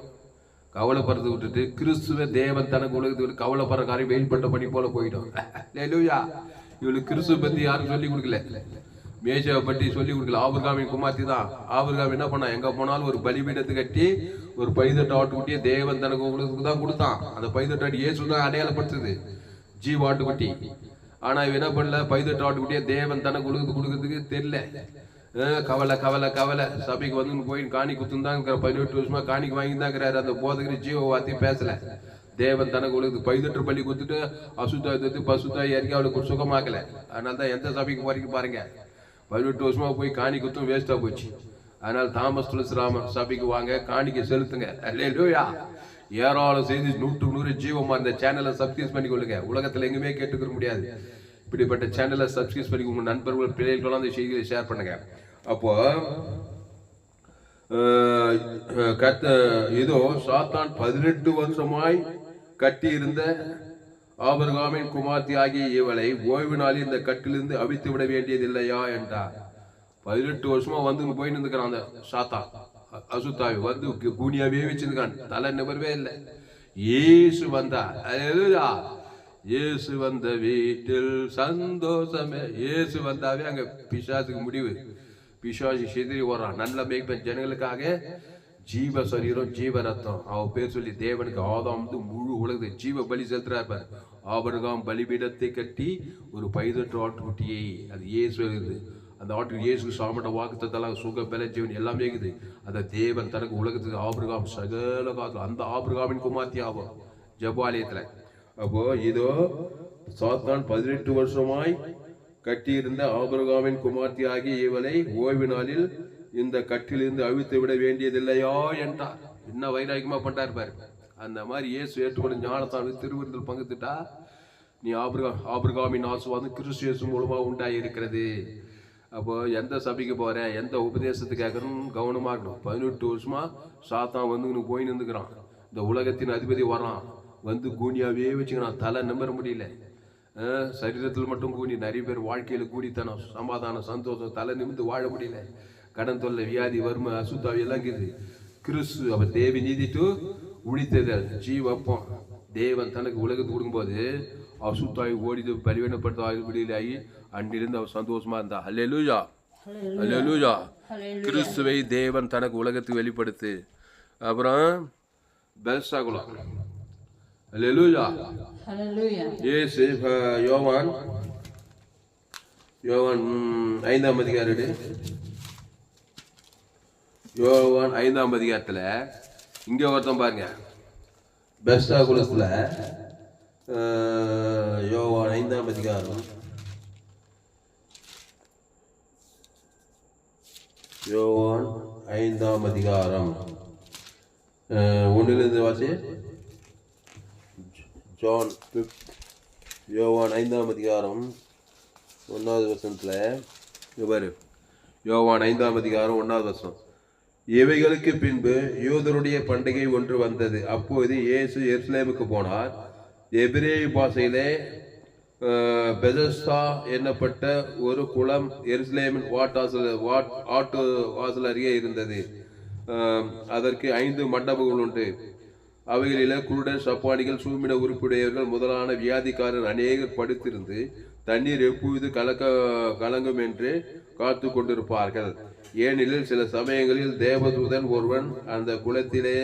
Speaker 1: கவலைப்படுறது விட்டுட்டு கிறிஸ்துவ தேவன் தனக்கு உலகத்துக்கு கவலைப்படுற காரியம் வெயில்பட்ட பண்ணி போல போயிடும். அல்லேலூயா. இவளுக்கு கிறிஸ்துவ பத்தி யாரும் சொல்லி கொடுக்கல, மேஷாவை பற்றி சொல்லி கொடுக்கல. ஆபிரகாமின் குமார்த்தி தான். ஆபிரகாம் என்ன பண்ணா? எங்க போனாலும் ஒரு பலிபீடத்தை கட்டி ஒரு பைதட்டு ஆட்டுக்குட்டியை தேவன் தனக்கு உங்களுக்கு தான் கொடுத்தான். அந்த பைதட்டு ஆட்டு இயேசு தான் அடையாளப்படுத்துது, ஜீவ ஆட்டுக்குட்டி. ஆனா இவ என்ன பண்ணல? பைதட்டு ஆட்டுக்குட்டியை தேவன் தனக்கு உலகத்துக்கு கொடுக்கறதுக்கு தெரியல. கவலை கவலை கவலை. சபைக்கு வந்து போய் காணி குத்துந்தாங்க. 18 வருஷமா காணிக்கு வாங்கி தான் இருக்கிறாரு. அந்த போதகர் ஜீவ வார்த்தையும் பேசல. தேவன் தனக்கு உலகத்துக்கு 18 பள்ளி கொடுத்துட்டு அசுத்தாயத்து பசுத்தாய் இறக்கி அவளுக்கு சுகமாக்கல. அதனால தான் எந்த சபைக்கு வரைக்கும் பாருங்க, 18 வருஷமா போய் காணி குத்தும் வேஸ்டா போச்சு. அதனால தாமஸ் துளசிராமன் சபைக்கு வாங்க, காணிக்கை செலுத்துங்க. அல்லேலூயா. ஏராளம் செய்து 100க்கு 100 ஜீவமா இந்த சேனலை சப்ஸ்கிரைப் பண்ணி கொள்ளுங்க. உலகத்துல எங்குமே கேட்டுக்க முடியாது. இப்படிப்பட்ட சேனலை சப்ஸ்கிரைப் பண்ணி உங்க நண்பர்கள் பிள்ளைகளெல்லாம் அந்த செய்திகளை ஷேர் பண்ணுங்க. அப்போ இதோ சாத்தான் 18 வருஷமாய் கட்டி இருந்த ஆபிரகாமின் குமார்த்தி ஆகிய இவளை ஓய்வு நாளில் இந்த கட்டிலிருந்து அவித்து விட வேண்டியது இல்லையா என்றார். 18 வருஷமா வந்து போயின்னு இருந்துக்கிறான் அந்த சாத்தான். அசுத்தாவி வந்து கூனியாவே வச்சிருக்கான், தலை நிபர்வே இல்லை. இயேசு வந்தா. அல்லேலூயா. இயேசு வந்த வீட்டில் சந்தோஷமே. இயேசு வந்தாவே அங்க பிசாசுக்கு முடிவு. பிசாசு செதிரி வர்றான். நல்ல மேய்ப்பன் ஜனங்களுக்காக ஜீவ சரீரம் ஜீவ ரத்தம். அவன் பேர் சொல்லி தேவனுக்கு ஆதாம் வந்து முழு உலகத்தை ஜீவ பலி செலுத்துறாரு. ஆபிரகாம் பலிபீடத்தை கட்டி ஒரு பைதட்டு ஆட்டுக்குட்டியை, அது இயேசு இருக்குது. அந்த ஆட்டுக்கு இயேசு சாமட்ட வாக்குத்தத்தெல்லாம் சுக பல ஜீவன் எல்லாமே இருக்குது. அந்த தேவன் தனக்கு உலகத்துக்கு ஆபிரகாம் சகல காலம் அந்த ஆபிரகாமின் குமார்த்தி ஆகும் ஜபாலயத்துல. அப்போ இதோ சாத்தான் 18 வருஷமாய் கட்டியிருந்த ஆபிரகாமின் குமார்த்தி ஆகிய இவளை ஓய்வு நாளில் இந்த கட்டிலிருந்து அவித்து விட வேண்டியதில்லையா என்றார். என்ன வைராக்கியமா பண்றாரு பாரு. அந்த மாதிரி இயேசு ஏற்றுக்கொண்ட ஞானத்தால் திருவிருந்தில் பங்குத்துட்டா நீ ஆபிரகாமின் ஆசீர்வாதம் கிறிஸ்து இயேசு மூலமா உண்டாகி இருக்கிறது. அப்போ எந்த சபைக்கு போற, எந்த உபதேசத்துக்கு கேட்கணும் கவனமா இருக்கணும். 18 வருஷமா சாத்தான் வந்து போய் நின்றுக்கிறான். இந்த உலகத்தின் அதிபதி வரான், வந்து கூனியாவே வச்சுக்கிறான், தலை நம்பர முடியல. சரீரத்தில் மட்டும் கூனி, நிறைய பேர் வாழ்க்கையில கூடித்தனம், சமாதானம், சந்தோஷம், தலை நிமிந்து வாழ முடியல. கடன் தொல்லை, வியாதி, வறுமை, அசுத்தாவி எல்லாம் இருக்குது. கிறிஸ்து அவர் தேவி நீதிட்டு உழித்தது ஜீவப்பம். தேவன் தனக்கு உலகத்துக்கு கொடுக்கும்போது அசுத்தாவி ஓடிது பலிவீனப்படுத்த விடுதலாகி அன்றிலிருந்து அவர் சந்தோஷமா இருந்தா. அல்லேலூயா. அல்லேலூயா. கிறிஸ்துவை தேவன் தனக்கு உலகத்துக்கு வெளிப்படுத்து. அப்புறம் பெல்சாகுலம். அல்லேலூயா. இயேசு யோவான் 5ஆம் அதிகாரம், யோவான் 5ஆம் அதிகாரத்துல இங்க ஒருத்தன் பாருங்க, பெஸ்டா குலத்துல யோவான் 5ஆம் அதிகாரம், யோவான் 5ஆம் அதிகாரம் 1 வாசி. ஜான் யோவான் 5ஆம் அதிகாரம் 1வது வசனத்தில் பாரு. யோவான் 5ஆம் அதிகாரம் 1வது வசனம். இவைகளுக்கு பின்பு யூதருடைய பண்டிகை ஒன்று வந்தது. அப்போது இயேசு எருசலேமுக்கு போனார். எபிரேய பாஷையிலே பெதஸ்தா என்னப்பட்ட ஒரு குளம் எருசலேமின் ஆட்டு வாசல் அருகே இருந்தது. அதற்கு 5 மண்டபங்கள் உண்டு. அவைகளில் குருடன், சப்பானிகள், சூமின உறுப்புடையவர்கள் முதலான வியாதிக்காரர் அநேகர் படுத்திருந்து தண்ணீர் எப்பொழுது கலங்கும் என்று காத்து கொண்டிருப்பார்கள். ஏனெனில் சில சமயங்களில் தேவதூதன் ஒருவன் அந்த குளத்திலே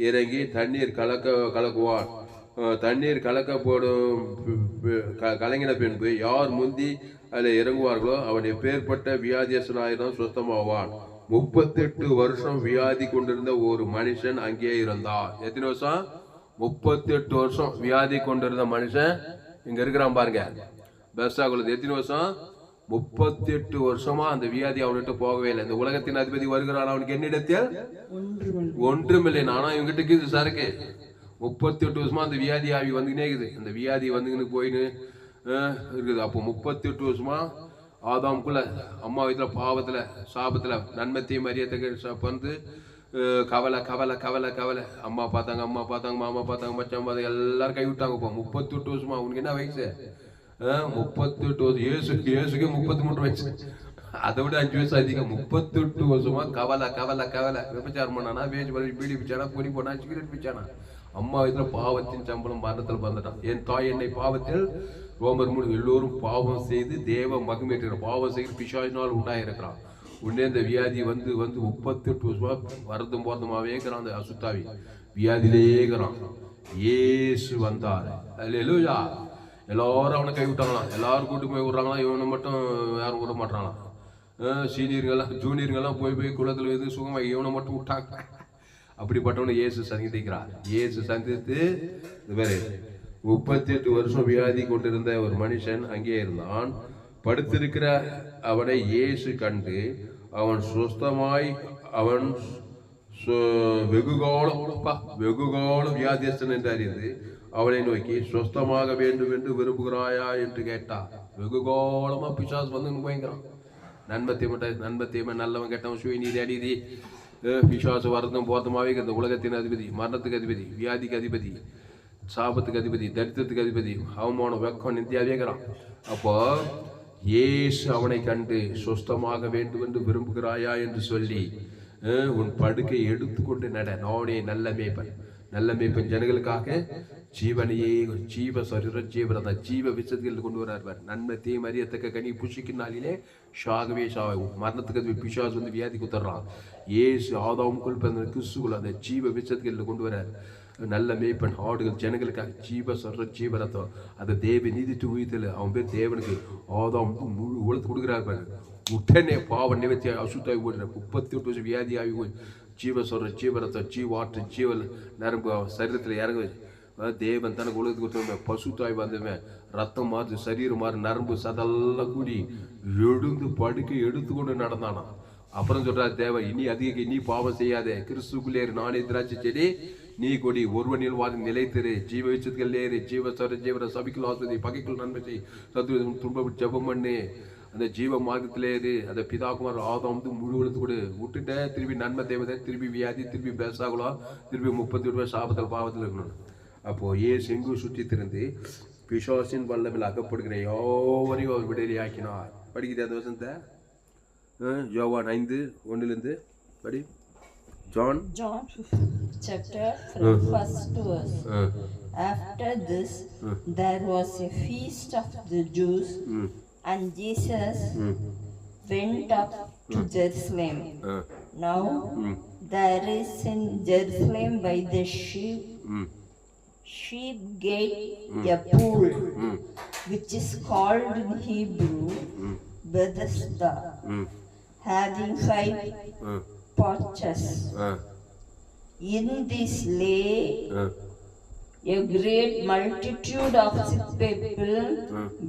Speaker 1: இறங்கி தண்ணீர் கலக்குவான். தண்ணீர் கலங்கின பின்பு யார் முந்தி அதில் இறங்குவார்களோ அவன் எப்பேற்பட்ட வியாதியஸ்தனாயிரம் சுத்தமாவான். 38 வருஷம் வியாதி கொண்டிருந்த ஒரு மனுஷன் அங்கே இருந்தான். எத்தனை வருஷம்? 38 வருஷம் வியாதி கொண்டிருந்த மனுஷன் இங்க இருக்கிறான் பாருங்க, பெஸ்டாகுளது. எத்தனை வருஷம்? 38 வருஷமா அந்த வியாதி அவன்கிட்ட போகவே இல்லை. இந்த உலகத்தின் அதிபதி வருகிறான், அவனுக்கு என்னிடத்தில் ஒன்றுமில்லை. ஆனா இவங்கிட்ட இருக்குது சரக்கு. 38 வருஷமா அந்த வியாதி ஆவி வந்துக்கினே இருக்குது. அந்த வியாதி வந்துக்கின்னு போயின்னு இருக்குது. அப்போ 38 வருஷமா ஆதாமுக்குள்ள அம்மா வீட்டுல பாவத்துல சாபத்துல நன்மத்தையும் மரியத்தை வந்து கவலை கவலை கவலை கவலை. அம்மா பார்த்தாங்க, மாமா பார்த்தாங்க, மச்சான் பார்த்தாங்க, எல்லாரும் கைவிட்டாங்க. இப்போ 38 வருஷமா. அவனுக்கு என்ன வயசு? 38 வருஷம். இயேசுக்கு 33 வயசு. அதை விட 5 வயசு அதிகம். 38 வருஷமா கவலை கவலை கவலை. விபச்சாரம் பண்ணானா, பீடி பிச்சானா, பொறி போனா, சிகரெட் பிச்சானா. அம்மா வீட்டுல பாவத்தின் சம்பளம் மரணத்தில் வந்துட்டான். என் தாய் என்னை பாவத்தில் ரோமர் 3 எல்லோரும் பாவம் செய்து தேவ மகிமையிற பாவம் செய்து பிசாசினால் உண்டாயிருக்கிறான். உடனே இந்த வியாதி வந்து 38 வருஷமா வரதும் போறதுமாவே இருக்கிறான். அந்த அசுத்தாவி வியாதியிலே இருக்கிறான். இயேசு வந்தார். அல்லேலூயா. எல்லாரும் அவனை கை விட்டாங்களாம். எல்லாரும் கூட்டு போய் விடுறாங்களாம். இவனை மட்டும் யாரும் விட மாட்டாங்களாம். சீனியர்கள்லாம் ஜூனியர்கள்லாம் போய் குளத்தில் எது சுகமாக இவனை மட்டும் விட்டாங்க. அப்படிப்பட்டவனை இயேசு சந்திக்கிறார். இயேசு சந்தித்து வேறு 38 வருஷம் வியாதி கொண்டிருந்த ஒரு மனுஷன் அங்கே இருந்தான். படுத்திருக்கிற அவனை இயேசு கண்டு அவன் சுஸ்தமாய், அவன் வெகுகாலம் வியாதியஸ்தன் என்று அறிந்து அவனை நோக்கி சுஸ்தமாக வேண்டும் என்று விரும்புகிறாயா என்று கேட்டான். வெகுகாலமா பிசாசு வந்து போய்க்கிறான். நன்மத்தியம நல்லவன் கெட்டவன் சுயநீதி அடிதி பிசாசு வரதும் போறதுமாவே இந்த உலகத்தின் அதிபதி, மரணத்துக்கு அதிபதி, வியாதிக்கு அதிபதி, சாபத்துக்கு அதிபதி, தரித்திரத்துக்கு அதிபதி, அவமானம், வெக்கம், நித்தியாவேகிறான். அப்போ இயேசு அவனை கண்டு சுஸ்தமாக வேண்டும் என்று விரும்புகிறாயா என்று சொல்லி உன் படுக்கை எடுத்துக்கொண்டு நட, நானே நல்ல மேய்ப்பன். நல்ல மேய்ப்பன் ஜனங்களுக்காக ஜீவனையே ஜீவ விஷயத்தில் கொண்டு வரார். நன்மை தீமை அறியத்தக்க கனி புஷிக்கும் நாளிலே ஷாகவே ஷாகும். மரணத்துக்கு பிசாசு வந்து வியாதி குத்துறான். ஏசு ஆதாமுக்குள் பிறந்த கிறிஸ்துக்குள் அந்த ஜீவ விஷயத்தில் கொண்டு வரார். நல்ல மேய்ப்பன் ஆடுகள் ஜனங்களுக்காக ஜீவரத்தம் அந்த தேவ நீதிட்டு உயிர்த்தல். அவன் பேர் தேவனுக்கு ஆதாம் முழு உலகத்து கொடுக்குறாரு. உடனே பாவ நிவர்த்தியாகி அசுத்தாகி போடுற 38 வருஷம் வியாதியாகி போய் ஜீவரத்தம் ஜீவாற்று ஜீவல் நரம்பு அவன் சரீரத்தில் இறங்கு. தேவன் தனக்கு உலகத்துக்கு கொடுத்தவன் பசுத்தாய் வந்தவன் ரத்தம் மாறு, சரீரம் மாறு, நரம்பு சதெல்லாம் கூடி எழுந்து படுக்கை எடுத்துக்கொண்டு நடந்தானா. அப்புறம் சொல்றாரு தேவன், இனி பாவம் செய்யாதே, கிறிஸ்துக்குள்ளே நானே திராட்சை செடி, நீ கொடி, ஒருவனில் வாதி நிலைத்திரு, ஜீவ விஷயத்துகள் ஏறு, ஜீவர சபிக்கல் ஆசுதி, பகைக்குள் நன்மை செய், சத்து துன்ப ஜபம் பண்ணு, அந்த ஜீவ மார்க்கத்திலே இரு. அந்த பிதாகுமார் ஆதாம் வந்து முழு உலகத்து கூட விட்டுட்ட. திருப்பி நன்மை தேவதை, திருப்பி வியாதி, திருப்பி பேசாகலாம், திருப்பி 38 ரூபாய் சாபத்தில் பாவத்தில் இருக்கணும். அப்போ ஏசு எங்கு சுற்றி திருந்து பிசாசின் வல்லமில் அகப்படுகிற யாவரையும் அவர் விடுதலையாக்கினார். படிக்கிற அந்த வசனத்தை யோவான் 5:1 படி. John
Speaker 2: chapter from first verse. After this there was a feast of the Jews, and Jesus went up to Jerusalem. Now there is in Jerusalem by the sheep gate a pool, which is called in Hebrew Bethesda, having 5 porches. In this lay a great multitude of sick people,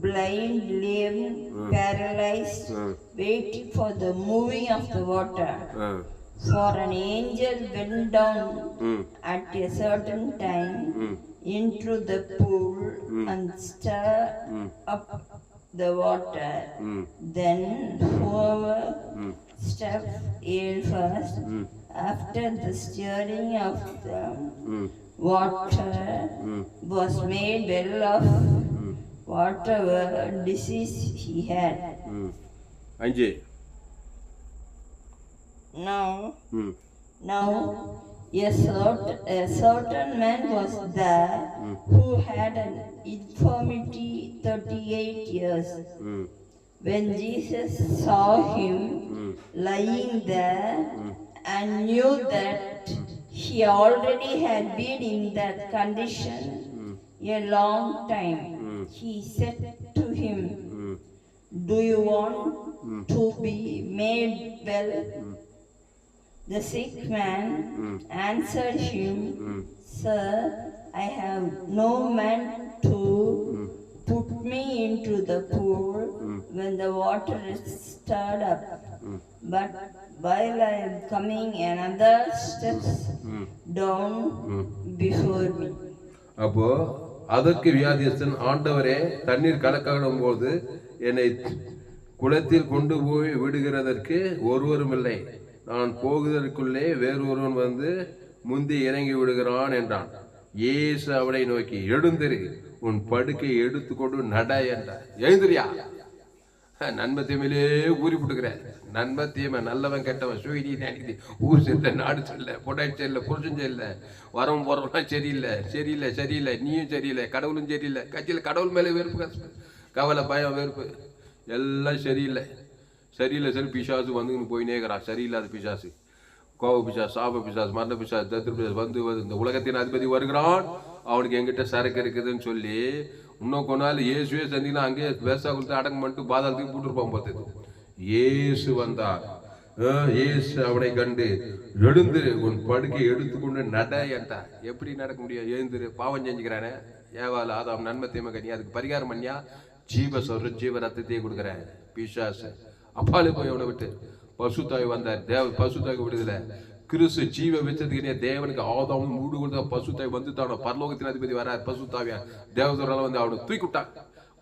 Speaker 2: blind, lame, paralyzed, waiting for the moving of the water. For an angel went down at a certain time into the pool and stirred up the water. Then whoever stepped in first, after the stirring of the water, was made well of whatever disease he had.
Speaker 1: 5.
Speaker 2: Now a certain man was there who had an infirmity 38 years. When Jesus saw him lying there and knew that he already had been in that condition a long time, he said to him, "Do you want to be made well?" The sick man answered him, "Sir, I have no man to put me into the pool when the water is stirred up. But while I am coming, another steps down before me."
Speaker 1: அப்போ அதற்கு வியாதியஸ்தன், ஆண்டவரே, தண்ணீர் கலக்காடும் போது என்னை குளத்தில் கொண்டு போய் விடுகிறதற்கு ஒருவரும் இல்லை. நான் போகுதற்குள்ளே வேறொருவன் வந்து முந்தி இறங்கி விடுகிறான் என்றான். இயேசு அவனை நோக்கி, "எழுந்திரு, உன் படுக்கை எடுத்துக்கொண்டு நட" என்றார். எழுந்திரியா? நன்மை தீமையிலே ஊறி போட்டுக்கிறேன். நன்மை தீமை, நல்லவன் கெட்டவன், சுயடி நினைக்குது, ஊர் செல்ல, நாடு செல்ல, பொட்டாட்டி செல்ல, புருஷன் செல்ல, வரவும் போறவெல்லாம் சரியில்லை, சரியில்லை, சரியில்லை, நீயும் சரியில்லை, கடவுளும் சரியில்லை, கட்சியில் கடவுள் மேலே வெறுப்பு, கவலை, பயம், வெறுப்பு, எல்லாம் சரியில்லை. சரியில்லை சரி பிசாசு வந்துன்னு போயினே இருக்கிறான். சரியில்லாத பிசாசு, கோப பிசாசு, சாப பிசாசு, மரண பிசாசு, தத்திர பிசாசு வந்து இந்த உலகத்தின் அதிபதி வருகிறான், அவனுக்கு எங்கிட்ட சரக்கு இருக்குதுன்னு சொல்லி இன்னும் கொஞ்ச நாள் இயேசுவே சந்தினா அங்கே வேசா கொடுத்து அடங்கம் பண்ணிட்டு பாதாளத்துக்கு போட்டுருப்பான் பார்த்தது. இயேசு வந்தார். இயேசு அவனை கண்டு, "எழுந்திரு, உன் படுக்கை எடுத்துக்கொண்டு நட" என்றார். எப்படி நடக்க முடியும்? எழுந்திரு, பாவம் செஞ்சுக்கிறானே, ஏவாள் ஆதாம் நன்மை தீமை கனி, அதுக்கு பரிகாரம் பண்ணியா? ஜீவ சொல்ற ஜீவ ரத்தத்தையே கொடுக்குறேன். பிசாசு அப்பாலே போய் அவனை விட்டு பசுத்தாய் வந்தார். பசுத்தாய்க்கு விடுதலை. கிறிஸ்து ஜீவ வச்சதுக்கு தேவனுக்கு ஆதாம் மூடு கொடுத்த பசுத்தாய் வந்து தானோ பரலோகத்தின் அதிபதி வரார். பசுத்தாவியா தேவதூரெல்லாம் வந்து அவனை தூக்கிவிட்டான்.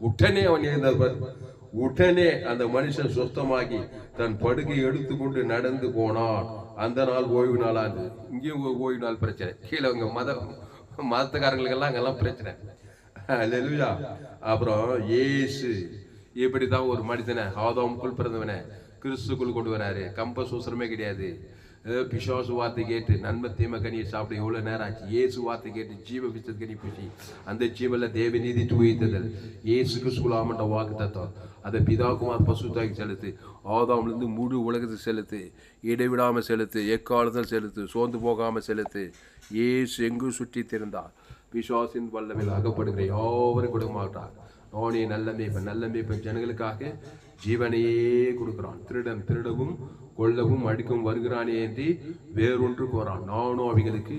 Speaker 1: உடனே அவன் எழுந்தார். உடனே அந்த மனுஷன் சுத்தமாகி தன் படுக்கை எடுத்துக்கொண்டு நடந்து போனான். அந்த நாள் ஓய்வு நாளாது. இங்கேயும் ஓய்வு நாள் பிரச்சனை. கீழே அவங்க மதத்துக்காரங்களுக்கெல்லாம் அங்கெல்லாம் பிரச்சனை. அல்லேலூயா. அப்புறம் இயேசு இப்படிதான் ஒரு மனிதனை, ஆதாமுக்குள் பிறந்தவனை கிறிஸ்துக்குள் கொண்டு வராரு. கம்ப சூசரமே கிடையாது. பிசாசு வார்த்தை கேட்டு நன்மை தீமை கனியை சாப்பிட எவ்வளவு நேரம் ஆச்சு. இயேசு வார்த்தை கேட்டு ஜீவ விசத்து கனி பூசி அந்த ஜீவன்ல தேவ நீதி துவைத்ததல் இயேசு கிறிஸ்துவாமட்ட வாக்கு தத்துவம் அதை பிதாகுமார் பசுத்தாக்கி செலுத்து. ஆதாம்லேருந்து முழு உலகத்துக்கு செலுத்து. இடைவிடாமல் செலுத்து. எக்காலத்தில் செலுத்து. சோர்ந்து போகாமல் செலுத்து. இயேசு எங்கும் சுற்றி திறந்தார். பிசாசின் வல்லமையில் அகப்படுகிற யாவரும் கொடுக்க மாட்டார். நானே நல்ல மேய்ப்பன். நல்ல மேய்ப்பன் ஜனங்களுக்காக ஜீவனையே கொடுக்கிறான். திருடன் திருடவும் கொல்லவும் அடிக்கவும் வருகிறானே என்று வேறொன்று கோரான். நானும் அவைகளுக்கு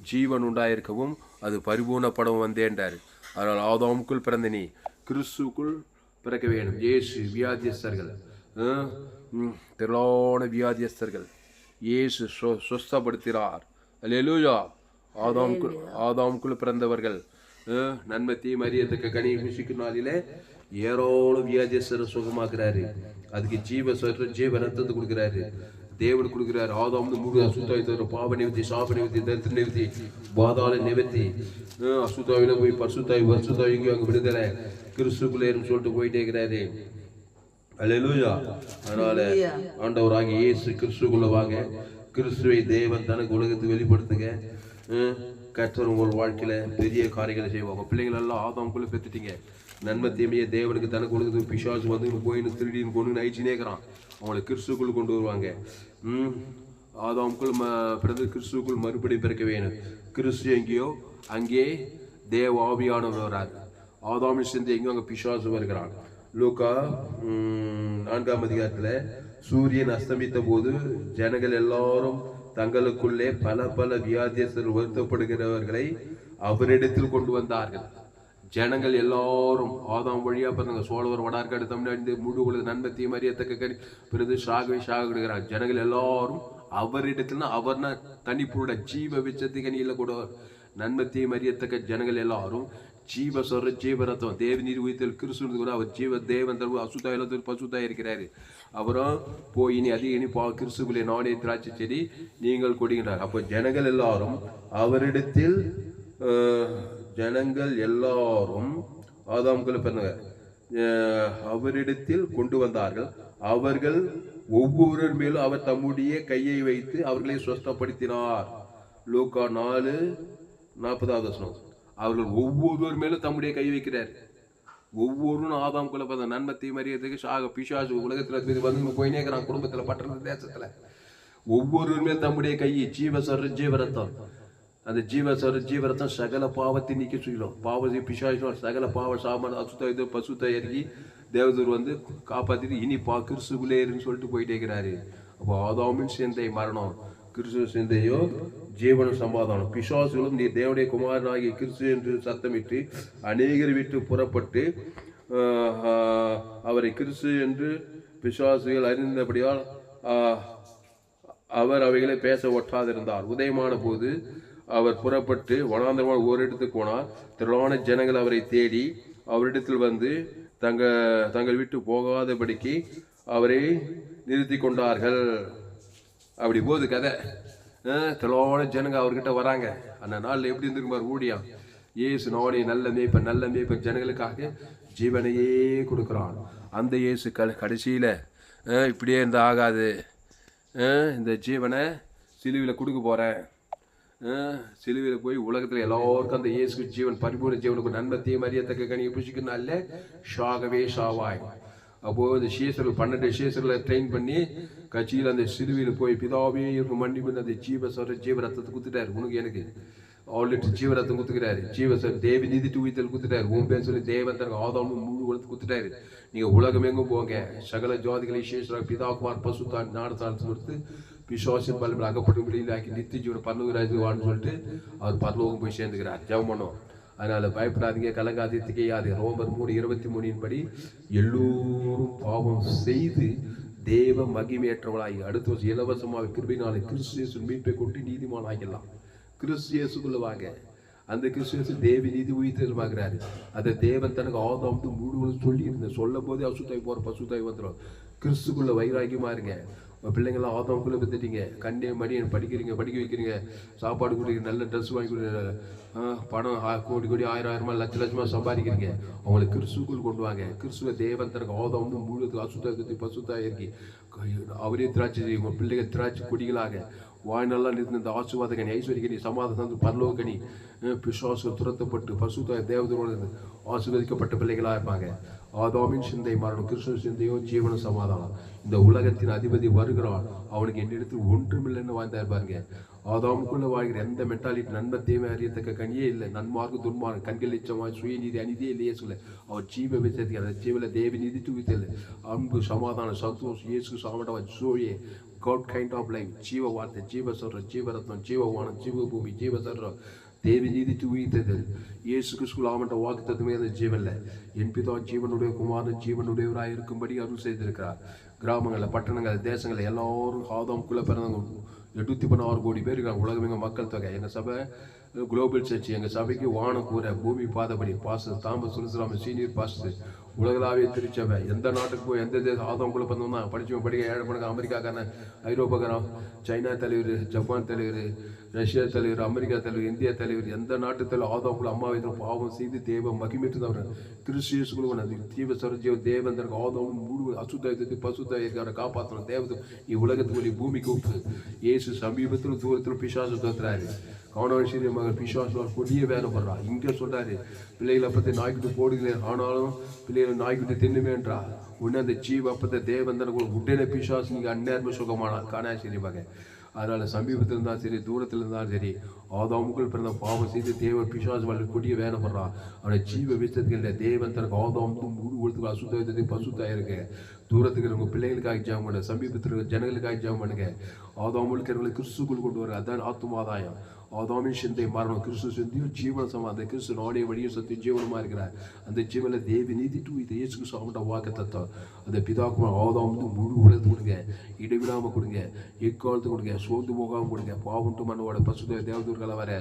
Speaker 1: ஜீவன் உண்டாயிருக்கவும் அது பரிபூர்ணப்படவும் வந்தேன்றார். அதனால் ஆதாமுக்குள் பிறந்த நீ கிறிஸ்துக்குள் பிறக்க வேணும். இயேசு வியாதியஸ்தர்கள், திரளான வியாதியஸ்தர்கள் இயேசு சுஸ்தப்படுத்தினார். அல்லேலூயா. ஆதாமுக்குள் பிறந்தவர்கள் நன்மை தீமை அறியத்தக்க கனி புசிக்கும் நாளிலே ஏராளம் வியாதியஸ்தரை சுகமாக்குறாரு. அதுக்கு ஜீவ ரத்தத்தை கொடுக்குறாரு. தேவன் கொடுக்குறாரு. ஆதாம் முழு அசுத்தாய் தவிர பாவ நிவர்த்தி, சாப நிவர்த்தி, தரித்திர நிவர்த்தி, பாதாள நிவர்த்தி, அசுத்தாவில போய் பசுத்தாய் வருஷத்தாய் இங்கேயும் அங்கே விடுதலை கிறிஸ்துக்குள்ளேன்னு சொல்லிட்டு போயிட்டே இருக்கிறாரு. அல்லேலூயா. அதனால ஆண்டவராகிய இயேசு கிறிஸ்துக்குள்ள வாங்க. கிறிஸ்துவை தேவன் தனக்கு உலகத்துக்கு வெளிப்படுத்துங்க. கர்த்தர் உங்கள் வாழ்க்கையில பெரிய காரியங்களை செய்வாங்க. பிள்ளைகள் எல்லாம் ஆதாமுக்குள்ள பெற்றுட்டீங்க. நன்மை தீமையை தேவனுக்கு தனக்கு உலகத்துக்கு பிசாசு வந்து போயின்னு திருடின்னு கொண்டு அழிச்சுனே இருக்கிறான். அவங்களை கிறிஸ்துக்குள் கொண்டு வருவாங்க. ஆதாமுக்குள் பிறகு கிறிஸ்துக்குள் மறுபடியும் பிறக்க வேணும். கிறிஸ்து எங்கேயோ அங்கே தேவ ஆவியானவர் வராது. ஆதாமில் சேர்ந்து எங்கேயோ அங்கே பிசாசு வருகிறான். லூக்கா 4ஆம் அதிகாரத்தில் சூரியன் அஸ்தமித்த போது ஜனங்கள் எல்லாரும் தங்களுக்குள்ளே பல வியாதியஸ்தர் வருத்தப்படுகிறவர்களை அவரிடத்தில் கொண்டு வந்தார்கள். ஜனங்கள் எல்லாரும் ஆதாம் வழியா பிறந்தாங்க. சோழவர் வடார்காடு தமிழ்நாடு முழு உலக நன்மை தீமை அறியத்தக்க கனி பிறகு சாக விடுகிறார். ஜனங்கள் எல்லாரும் அவரிடத்துல அவர்னா தனிப்போட ஜீவ விச்சத்தி கனியில கூட நன்மை தீமை அறியத்தக்க ஜனங்கள் எல்லாரும் ஜீவ சொல்ற ஜீவரத்தம் தேவ நீர் உயிர்த்தல் கிறிஸ்து கூட அவர் ஜீவ தேவன் தருவு அசுத்தா எல்லாத்தையும் பசுத்தா இருக்கிறாரு. அவரும் போய் இனி அதிக இனி கிறிஸ்துக்குள்ளே நானே திராட்சை செடி நீங்கள் கொடுக்கின்றார். அப்போ ஜனங்கள் எல்லாரும் அவரிடத்தில் ஆதாம்குள்ள பிறந்தவங்க அவரிடத்தில் கொண்டு வந்தார்கள். அவர்கள் ஒவ்வொருவர் மேலும் அவர் தம்முடைய கையை வைத்து அவர்களை சுஸ்தப்படுத்தினார். லூக்கா 4:40. அவர்கள் ஒவ்வொருவர் மேலும் தம்முடைய கை வைக்கிறார். ஒவ்வொருவரும் ஆதாம்குள்ள பிறந்த நன்மை தீமறியதுக்கு பிசாசு உலகத்துல வந்து போயினே இருக்கிறான். குடும்பத்துல பட்டண தேசத்துல ஒவ்வொருவர் மேல் தம்முடைய கையை ஜீவரத்தம் அந்த ஜீவரத்தம் சகல பாவத்தை நீக்கி சொல்லும். பாவத்தை பிசாசு சகல பாவ சாமான அசுத்த பசுத்த இறங்கி தேவதூர் வந்து காப்பாத்திட்டு இனி கிறிஸ்துக்குள்ளேருன்னு சொல்லிட்டு போயிட்டே இருக்கிறாரு. அப்போ ஆதாமின் சிந்தை மரணம், கிறிஸ்துவ சிந்தையோ ஜீவன சமாதானம். பிசாசுகளும் நீ தேவனுடைய குமாரனாகிய கிறிஸ்து என்று சத்தமிட்டு அநேகர் விட்டு புறப்பட்டு அவரை கிறிஸ்து என்று பிசாசுகள் அறிந்தபடியால் அவர் அவைகளை பேச ஒட்டாதிருந்தார். உதயமான போது அவர் புறப்பட்டு வனாந்தரமான ஓரிடத்துக்கு போனார். திரளான ஜனங்கள் அவரை தேடி அவரிடத்தில் வந்து தங்கள் விட்டு போகாதபடிக்கு அவரை நிறுத்தி கொண்டார்கள். அப்படி போகுது கதை. திரளான ஜனங்க அவர்கிட்ட வராங்க. அந்த நாள் எப்படி இருந்திருக்குமார் ஊழியம். இயேசு நானே நல்ல மேய்ப்பன் ஜனங்களுக்காக ஜீவனையே கொடுக்குறான். அந்த இயேசு கடைசியில இப்படியே இந்த ஆகாது, இந்த ஜீவனை சிலுவையில் கொடுக்க போறேன். சிலுவையில் போய் உலகத்துல எல்லாருக்கும் அந்த இயேசு ஜீவன் பரிபூர்ண ஜீவனுக்கு நன்மை தீமை அறியத்தக்க கனியை புசிக்கனால ஷாகவே ஷாவாய். அப்போ இந்த சீசர்கள் 12 சீசர்களை ட்ரெயின் பண்ணி கட்சியில் அந்த சிலுவையில் போய் பிதாவே இருக்கும் மண்டி பண்ணி அந்த ஜீவரத்தத்தை குத்துட்டாரு. உனக்கு எனக்கு ஆல்ரெடி ஜீவரத்தம் குத்துக்கிறாரு. தேவி நீதி உயிர்த்தல் குத்துட்டாரு. உன் பேர் சொல்லி தேவன் தனக்கு ஆதாமும் முழு வளர்த்து குத்துட்டாரு. நீங்க உலகம் எங்கும் போங்க, சகல ஜாதிகளை சேஷராக பிதாக்குமார் பசுத்தான் நாடத்தாழ்த்து கொடுத்து பிசாசின் பலமில் அகப்பட்டு வெளியில் ஆக்கி நித்திய ஜீவனை பரலோகராஜுவான்னு சொல்லிட்டு அவர் பரலோகம் போய் சேர்ந்துக்கிறார். ஜெபம் பண்ணோம். அதனால பயப்படாதீங்க, கலங்காதே, திகையாது. ரோமர் 3:23 படி எல்லோரும் பாவம் செய்து தேவ மகிமையற்றவளாகி அடுத்த வருஷம் இலவசமாக கிருபையினாலே கிறிஸ்து மீட்பை கொண்டு நீதிமான் ஆகிடலாம். கிறிஸ்தியேசுக்குள்ள வாங்க. அந்த கிறிஸ்தியேசு தேவி நீதி உயிர்த்தெழுமாகிறாரு. அந்த தேவன் தனக்கு ஆதாம் முழுவதும் சொல்லி இருந்தேன். சொல்லும் போதே அசுத்தாய் போற பசுத்தாய் வந்துடும். கிறிஸ்துக்குள்ள வைராக்கியமா இருங்க. பிள்ளைங்களாம் ஆதாமுக்குள்ள பத்துட்டீங்க. கண்ணே மணியன் படிக்கிறீங்க, படிக்க வைக்கிறீங்க, சாப்பாடு கொடுக்குறீங்க, நல்ல ட்ரெஸ் வாங்கி கொடுக்குறீங்க, பணம் கோடி 1000 லட்சமா சம்பாதிக்கிறீங்க. அவங்களை கிறிஸ்துக்குள் கொண்டு வாங்க. கிறிஸ்துவ தேவன் தனக்கு ஆதாம் முழுவதும் அசுத்தாய் பசுத்தாய் இருக்கி அவரே திராட்சை உங்க பிள்ளைகள் திராட்சை கொடிகளாக வாய்நெல்லாம் நிறுத்தி இந்த ஆசீர்வாதக்கனி, ஐஸ்வர்யக்கனி, சமாதான பரலோகக்கனி, பிசாசு துரத்தப்பட்டு பசுத்தாய் தேவதோடு ஆசீர்வதிக்கப்பட்ட பிள்ளைகளாக இருப்பாங்க. ஆதாமின் சிந்தை மரணம், கிறிஸ்துவ சிந்தையோ ஜீவன சமாதானம். இந்த உலகத்தின் அதிபதி வருகிறான். அவனுக்கு என்னிடத்தில் ஒன்றுமில்லைன்னு வாழ்ந்தா இருப்பாருங்க. ஆதாமுக்குள்ள வாழ்கிற எந்த மென்டாலிட்டி நன்மை தீமை அறியத்தக்க கனியே இல்லை. நன்மார்க்கு துன்மார்க்கு கண்கள் இச்சமாய் சுயநீதி அநீதியே இல்லையே சொல்ல அவர் ஜீவ விசதி அந்த ஜீவல தேவ நீதி துவித்தல் அன்பு சமாதானம் சந்தோஷம் இயேசு சாமடவன் சோயே God kind of life. ஜீவ வார்த்தை, ஜீவ சொல்ற, ஜீவரத்னம், ஜீவவானம், ஜீவ பூமி, ஜீவ சொல்ற தேவி நீதி உயிர்த்தல் இயேசு கிறிஸ்து ஆமட்ட வாக்கு தத்துவமே அந்த ஜீவன்ல என் பிதா ஜீவனுடைய குமாரன் ஜீவனுடையவராக இருக்கும்படி அருள் செய்திருக்கிறார். கிராமங்களில் பட்டணங்கள் தேசங்களில் எல்லாரும் ஆதாமுக்குள்ள பிறந்தவங்க 816 கோடி பேர் இருக்காங்க. உலகம் எங்கள் மக்கள் தொகை. எங்கள் சபை குளோபல் சர்ச். எங்கள் சபைக்கு வானம் கூற பூமி பாதபடி பாஸ்டர் தாமஸ் சுல்சராம சீனியர் பாஸ்டர் உலகளாவிய திருச்சபை. எந்த நாட்டுக்கு போய் எந்த தேசம் ஆதாமுக்குள்ள பிறந்தவங்க தான் படிச்சவங்க படிக்க ஏழை பண்ணுங்க. அமெரிக்காக்காரன், ஐரோப்பாக்காரன், சைனா தலைவர், ஜப்பான் தலைவர், ரஷ்யா தலைவர், அமெரிக்கா தலைவர், இந்தியா தலைவர், எந்த நாட்டு தலைவர் ஆதாமுக்குள்ள அம்மா வைத்து பாவம் செய்து தேவ மகிமைட்டு கிறிஸ்துக்குள்ள தீவ சரஜீவ தேவன் தனக்கு ஆதாமும் முழு அசுத்தாயத்தை பசுத்தாய் அவரை காப்பாற்றணும். தேவத்தை நீ உலகத்துக்கு வழி பூமிக்கு உப்பு. இயேசு சமீபத்தில் தூரத்தில் பிசாசு தோத்துறாரு. கவனவசிய மகன் பிசாசு கொடிய வேலை பண்றான். இங்கே சொல்றாரு பிள்ளைகளை பற்றி நாய்க்குட்டி போடுகிறேன், ஆனாலும் பிள்ளைகளை நாய்க்குட்டி தின்னுமேன்றா. உடனே அந்த ஜீவ அப்பத்தை தேவன் தனக்கு உடனே பிசாசு நீங்க அந்நேரமே சுகமானா காணாசிரிய மகன். அதனால சமீபத்தில் இருந்தாலும் சரி, தூரத்தில் இருந்தாலும் சரி, ஆதாமுக்குள் பிறந்த பாவம் செய்து தேவன் பிசாசு வாழ்க்கை கொடிய வேலைப்படுறான். அவனை ஜீவ வீசத்துக்கு இல்லை. தேவன் தனக்கு ஆதாமுக்கும் மூடு கொடுத்துக்கு அசுத்தத்தை பசுத்தாக இருக்கு. தூரத்துக்கு இருக்க பிள்ளைகளுக்காக ஜெபம் பண்ணுங்க, சமீபத்தில் இருக்க ஜனங்களுக்காக ஜெபம் பண்ணுங்க. ஆதாமுக்கு இருக்கிறவங்களை கிறிஸ்துக்குள் கொண்டு வர, அதான் ஆத்துமாதாயம். ஆதாமின் சிந்தை மரணம், கிறிஸ்து சிந்தையும் ஜீவன சமாதானம். அந்த கிறிஸ்து நாடைய வழியும் சத்தியும் ஜீவனமா இருக்கிறார். அந்த ஜீவன தேவி நீதி டூ இது இயேசு கிறிஸ்து அவங்கள்ட்ட வாக்கு தத்துவம். அந்த பிதாக்குமார் ஆதாம் முழு உலகத்து கொடுங்க, இடைவிடாம கொடுங்க, எக்காலத்து கொடுங்க, சோர்ந்து போகாம கொடுங்க. பாவம் மண்ணோட பசுத்த தேவதூர்களை வர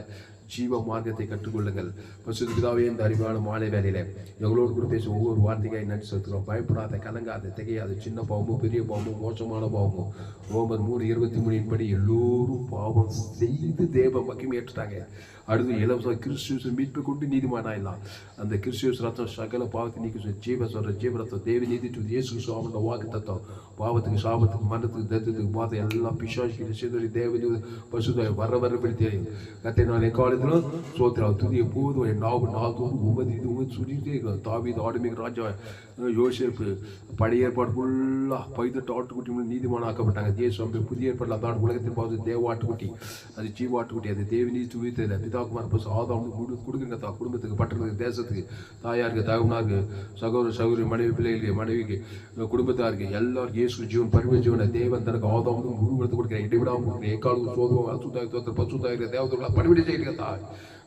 Speaker 1: ஜீவ மார்க்கத்தை கற்றுக்கொள்ளுங்கள். பசுத்த பிதாவே, இந்த அறிவான மாலை வேலையில எங்களோடு கூட பேச ஒவ்வொரு வார்த்தைக்காய் நன்றி செலுத்துகிறோம். பயப்படாத, கலங்காத, திகையாத, சின்ன பாவமோ பெரிய பாவமோ மோசமான பாவமோ ரோமர் 3:23 படி எல்லோரும் பாவம் செய்து தேவ மகிமை ஏற்றுட்டாங்க. அடுத்து இலவச கிறிஸ்துவின் மீட்பை கொண்டு நீதிமானாயிடலாம். அந்த கிறிஸ்துவின் ரத்தம் சகல பாவத்தை நீக்கி ஜீவ சொல்ற ஜீவ ரத்தம் தேவி நீதி இயேசு கிறிஸ்து வாக்கு தத்துவம். பாவத்துக்கு, சாபத்துக்கு, மரணத்துக்கு, தத்துவத்துக்கு பாத எல்லாம் பிசாசுக்கு சேர்ந்து தேவ பசுதாய் வரபடி தெரியும். கத்தை நான் எக்காலத்திலும் சோத்திரம் துதிய போதும் என் நாள்தோறும் உமதி சுற்றிட்டே இருக்கிறோம். தாவீது ஆடுமிக ராஜா யோசேப்பு பழைய ஏற்பாடு ஃபுல்லாக 18 ஆட்டுக்குட்டி நீதிமான ஆக்கப்பட்டாங்க. தேசம் புதிய ஏற்பாட்டில் அந்த உலகத்தின் பார்த்து தேவ ஆட்டுக்குட்டி, அது ஜீவ ஆட்டுக்குட்டி, அது தேவி நீதி துவித்ததில்லை. பிதாக்குமார் பசு ஆதாம் கொடுக்குங்க தான் குடும்பத்துக்கு, பட்டணத்துக்கு, தேசத்துக்கு, தாயாருக்கு, தகவனாருக்கு, சகோதரி, மனைவி, பிள்ளைகளுக்கு, மனைவிக்கு, குடும்பத்தாருக்கு, எல்லாருக்கும் இயேசு ஜீவன் பரிவ ஜீவனை தேவன் தனக்கு ஆதாம் முழு கொடுத்து கொடுக்குறேன். இடைவிடாமல் கொடுக்குறேன். எக்காலும் சோதம் அசுத்தாய் தோற்ற பசுத்தாயிர தேவதோர்களாக பணிவிடை செய்யுங்க தாய்.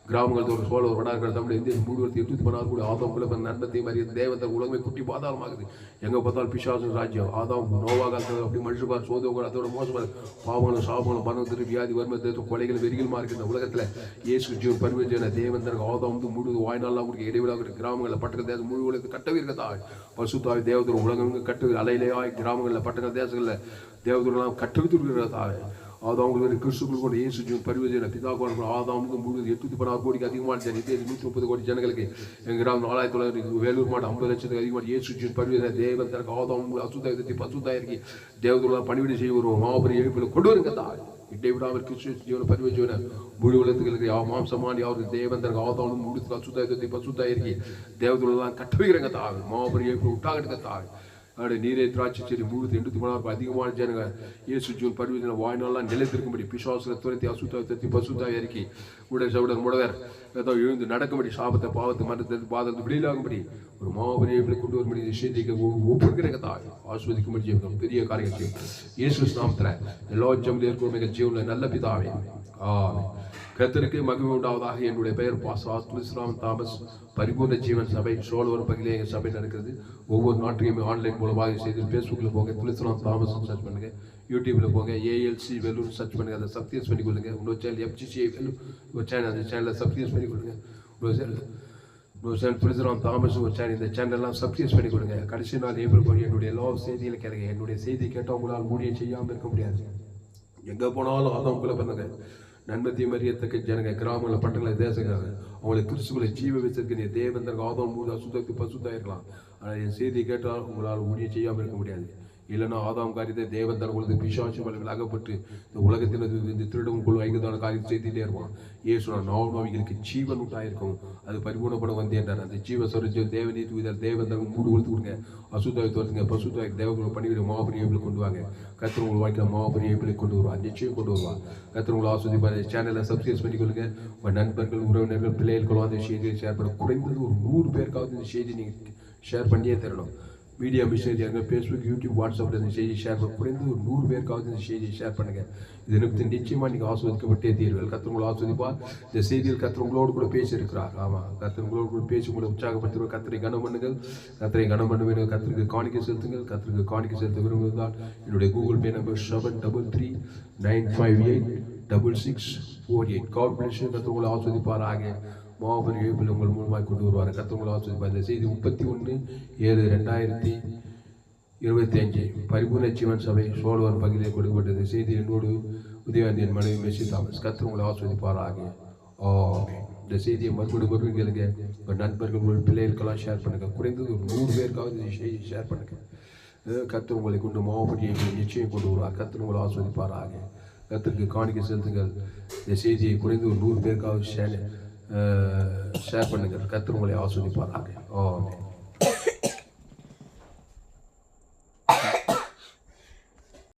Speaker 1: கிராமங்கள் தோறும் சோழர் வடார்கள் தமிழ் இந்திய 3:8 கூட ஆதாம் குல நன்மத்தை மாதிரி தேவன் உலகமே குட்டி பாதாளமாகுது. எங்கே பார்த்தாலும் பிசாசு ராஜ்யம். ஆதாம் நோவா காலத்தில் அப்படி மனுஷபார் சோதவர்கள் அதோட மோசமாக பாவங்களும் சாபங்களும் மரணத்திற்கு வியாதி வறுமை கொலைகள் வெறிகளுமா இருக்கிற உலகத்தில் இயேசு ஜீவன் பரிவர்த்தனை தேவன் தனக்கு ஆதாம் முழு வாய்நாளாக கொடுக்க இடைவிழா கிராமங்களில் பட்டண தேசம் முழு உலகத்தை கட்டவே இருக்கத்தாய். பசுத்தாய் தேவதூர் உலகம் கட்டு அலையிலேயாய் கிராமங்களில் பட்டண தேசங்களில் தேவதூரெல்லாம் கட்டுவித்துருக்கிறதாய். ஆதாமுக்கு கிறிஸ்துக்குள் கொண்டு இயேசு ஜீவன் பரிவர்த்தனை பிதாக்குமார் ஆதாமுக்கு முழு 816 கோடிக்கு அதிகமான 130 கோடி ஜனங்களுக்கு எங்கள் கிராமம் 4900 வேலூர் மாவட்டம் 50 லட்சத்துக்கு அதிகமான இயேசு ஜீவன் பரிவர்த்தனை தேவன் தனக்கு ஆதாம் அசுத்தாயிரத்தி பசுத்தாயிரக்கி தேவதூரெல்லாம் பணிவிடை செய்ய வருவோம். மாபெரும் எழுப்பில் கொண்டு வருங்க தாய். இடைவிடாமல் கிறிஸ்து ஜீவன பரிவர்த்தனை முழு உலகத்துக்கு மாம்சமானி அவருக்கு தேவன் தனக்கு ஆதாம் முழு அசுத்தாயிரத்தி பசுத்தாயிரக்கி தேவதூரெல்லாம் கட்டுவிக்கிறங்க தாய். மாபெரும் எழுப்பில் விட்டாகிட்டு தாய். அப்படி நீரே திராட்சை செடி 383 அதிகமான ஜனங்க இயேசு ஜீவன் பரிவர்த்தனை வாய்நாளெல்லாம் நிலைத்திருக்கும்படி பிசாசுல துரத்தி அசுத்தாய் பசுத்தாய் அறிக்கை உடல் சவுடர் முடவர் ஏதோ எழுந்து நடக்கும்படி சாபத்தை பாவத்தை மரணத்தை பாதத்தை வெளியிலாகும்படி ஒரு மாபெரிய கொண்டு வரும்படி செய்திக்கு ஒப்புக்கிறங்க தாய். ஆஸ்வதிக்கும்படி ஜீவனம் பெரிய காரியம் செய்யும் இயேசு நாமத்துல எல்லா ஜம்மில் இருக்கும் மிக ஜீவனில் நல்ல பிதாவே ஆமென். கர்த்தருக்கு மகிமை உண்டாவதாக. என்னுடைய பெயர் பாஸ்டர் துளசிராம் தாமஸ். பரிபூர்ண ஜீவன் சபை சோழவரம் பகுதியில் எங்கள் சபை நடக்கிறது. ஒவ்வொரு நாட்டையுமே ஆன்லைன் மூலமாக செய்து ஃபேஸ்புக்கில் போங்க, துளசிராம் தாமஸ் சர்ச் பண்ணுங்க. யூடியூப்பில் போங்க, ஏஎல்சி வெல்லூர் சர்ச் பண்ணுங்க, அதை சப்ஸ்கிரைப் பண்ணி கொள்ளுங்க. இன்னொரு சேனல் FGCI வெல்லூர் ஒரு சேனல், அந்த சேனலை சப்ஸ்கிரைப் பண்ணி கொடுங்க. இன்னொரு சேனல் துளசிராம் தாமஸ் ஒரு சேனல், இந்த சேனல்லாம் சப்ஸ்கிரைப் பண்ணி கொடுங்க. கடைசி நாள் ஏப்ரல் போய் என்னுடைய எல்லா செய்திகளை கேளுங்க. என்னுடைய செய்தி கேட்டால் உங்களால் ஊழியம் செய்யாமல் இருக்க முடியாது. எங்கே போனாலும் ஆதாம் குல பண்ணுங்க. நன்மத்தை மறியத்தக்க ஜனங்க கிராமங்களில் பட்டங்களை தேசங்காங்க அவங்களை கிறிஸ்துவை ஜீவ வச்சிருக்க நீ தேவன் தனக்கு ஆதாம் மூணு அசுத்தத்துக்கு பசுத்தாக இருக்கலாம். ஆனால் என் செய்தியை கேட்டால் உங்களால் ஊழியம் செய்யாமல் இருக்க முடியாது. இல்லைன்னா ஆதாம் காரியத்தை தேவன் தன் உங்களுக்கு பிசாசு வலைகள் அகப்பட்டு இந்த உலகத்தில் இந்த திருடம் கொள்ளும் ஐந்தான காரியத்தை செய்துட்டே இருப்பான். ஏசுனா நாவங்களுக்கு ஜீவன் உண்டாயிருக்கும், அது பரிபூர்ணப்பட வந்தேன்றார். அந்த ஜீவ சொரிஞ்சு தேவன் நீதி தேவன் தன் மூடு கொடுத்து கொடுங்க. அசுத்தாய் தோற்றுங்க பசுத்தாய் தேவங்களை பண்ணிவிட மாபெரிய கொண்டு வாங்க. கத்திர உங்கள் வாழ்க்கை மாபெரிய கொண்டு வருவா, நிச்சயம் கொண்டு வருவா. கத்திர உங்களை ஆஸ்வதிப்பார். சேனலை சப்ஸ்கிரைப் பண்ணிக்கொள்ளுங்க. உங்கள் நண்பர்கள் உறவினர்கள் பிள்ளைகளுக்கும் அந்த செய்தியை ஷேர் பண்ண குறைந்தது ஒரு 100 பேருக்காவது இந்த செய்தி நீங்கள் ஷேர் பண்ணியே தரணும். மீடியா மெசேஜ் ஃபேஸ்புக், யூடியூப், வாட்ஸ்அப்பில் இந்த செய்தி ஷேர் பண்ண குறைந்து ஒரு 100 பேருக்காவது இந்த செய்தியை ஷேர் பண்ணுங்கள். இது நிமித்தம் நிச்சயமாக நீங்கள் ஆஸ்வதிக்கப்பட்டே தீர்வுகள். கத்திரவங்களை ஆஸ்வதிப்பார். இந்த செய்தியில் கத்திரவங்களோடு கூட பேசியிருக்கிறார். ஆமாம், கத்திரவங்களோடு கூட பேசி உங்களை உற்சாகப்படுத்துகிற கத்திரை கனம் பண்ணுங்கள். கத்திரை கனம் பண்ண வேண்டும். கத்திரிக்கு காணிக்கை செலுத்துங்கள். கத்திரிக்கு காணிக்கை செலுத்த விரும்புவதால் என்னுடைய Google Pay number 7339586648. God bless you. கத்திரவங்களை ஆஸ்வதிப்பார். ஆக மாபெரும் எழுப்பில் உங்கள் மூலமாக கொண்டு வருவார். கத்திரவங்களை ஆஸ்வதிப்பார். இந்த செய்தி 31/7/2025 பரிபூர்ண ஜீவன் சபை சோழவரம் பகுதியில் கொடுக்கப்பட்டது. செய்தி என்னோடு உதயாந்தியன் மனைவி மெஸ்ஸி தாமஸ். கத்திரவங்களை ஆஸ்வதிப்பாராக. இந்த செய்தியை மறுபடியும் கேளுங்க. உங்கள் நண்பர்கள், உங்கள் பிள்ளைகளுக்கெல்லாம் ஷேர் பண்ணுங்க. குறைந்தது ஒரு 100 பேருக்காவது இந்த செய்தி ஷேர் பண்ணுங்க. கத்திர உங்களை கொண்டு மாபெரிய நிச்சயம் கொண்டு வருவார். கத்திரவங்களை ஆஸ்வதிப்பாராக. கத்திற்கு காணிக்கை செலுத்துங்கள். இந்த செய்தியை குறைந்து ஒரு 100 பேருக்காவது ஷேர் பண்ணுங்கள். கத்திர உங்களை ஆஸ்வதிப்பாராக. ஆமென்.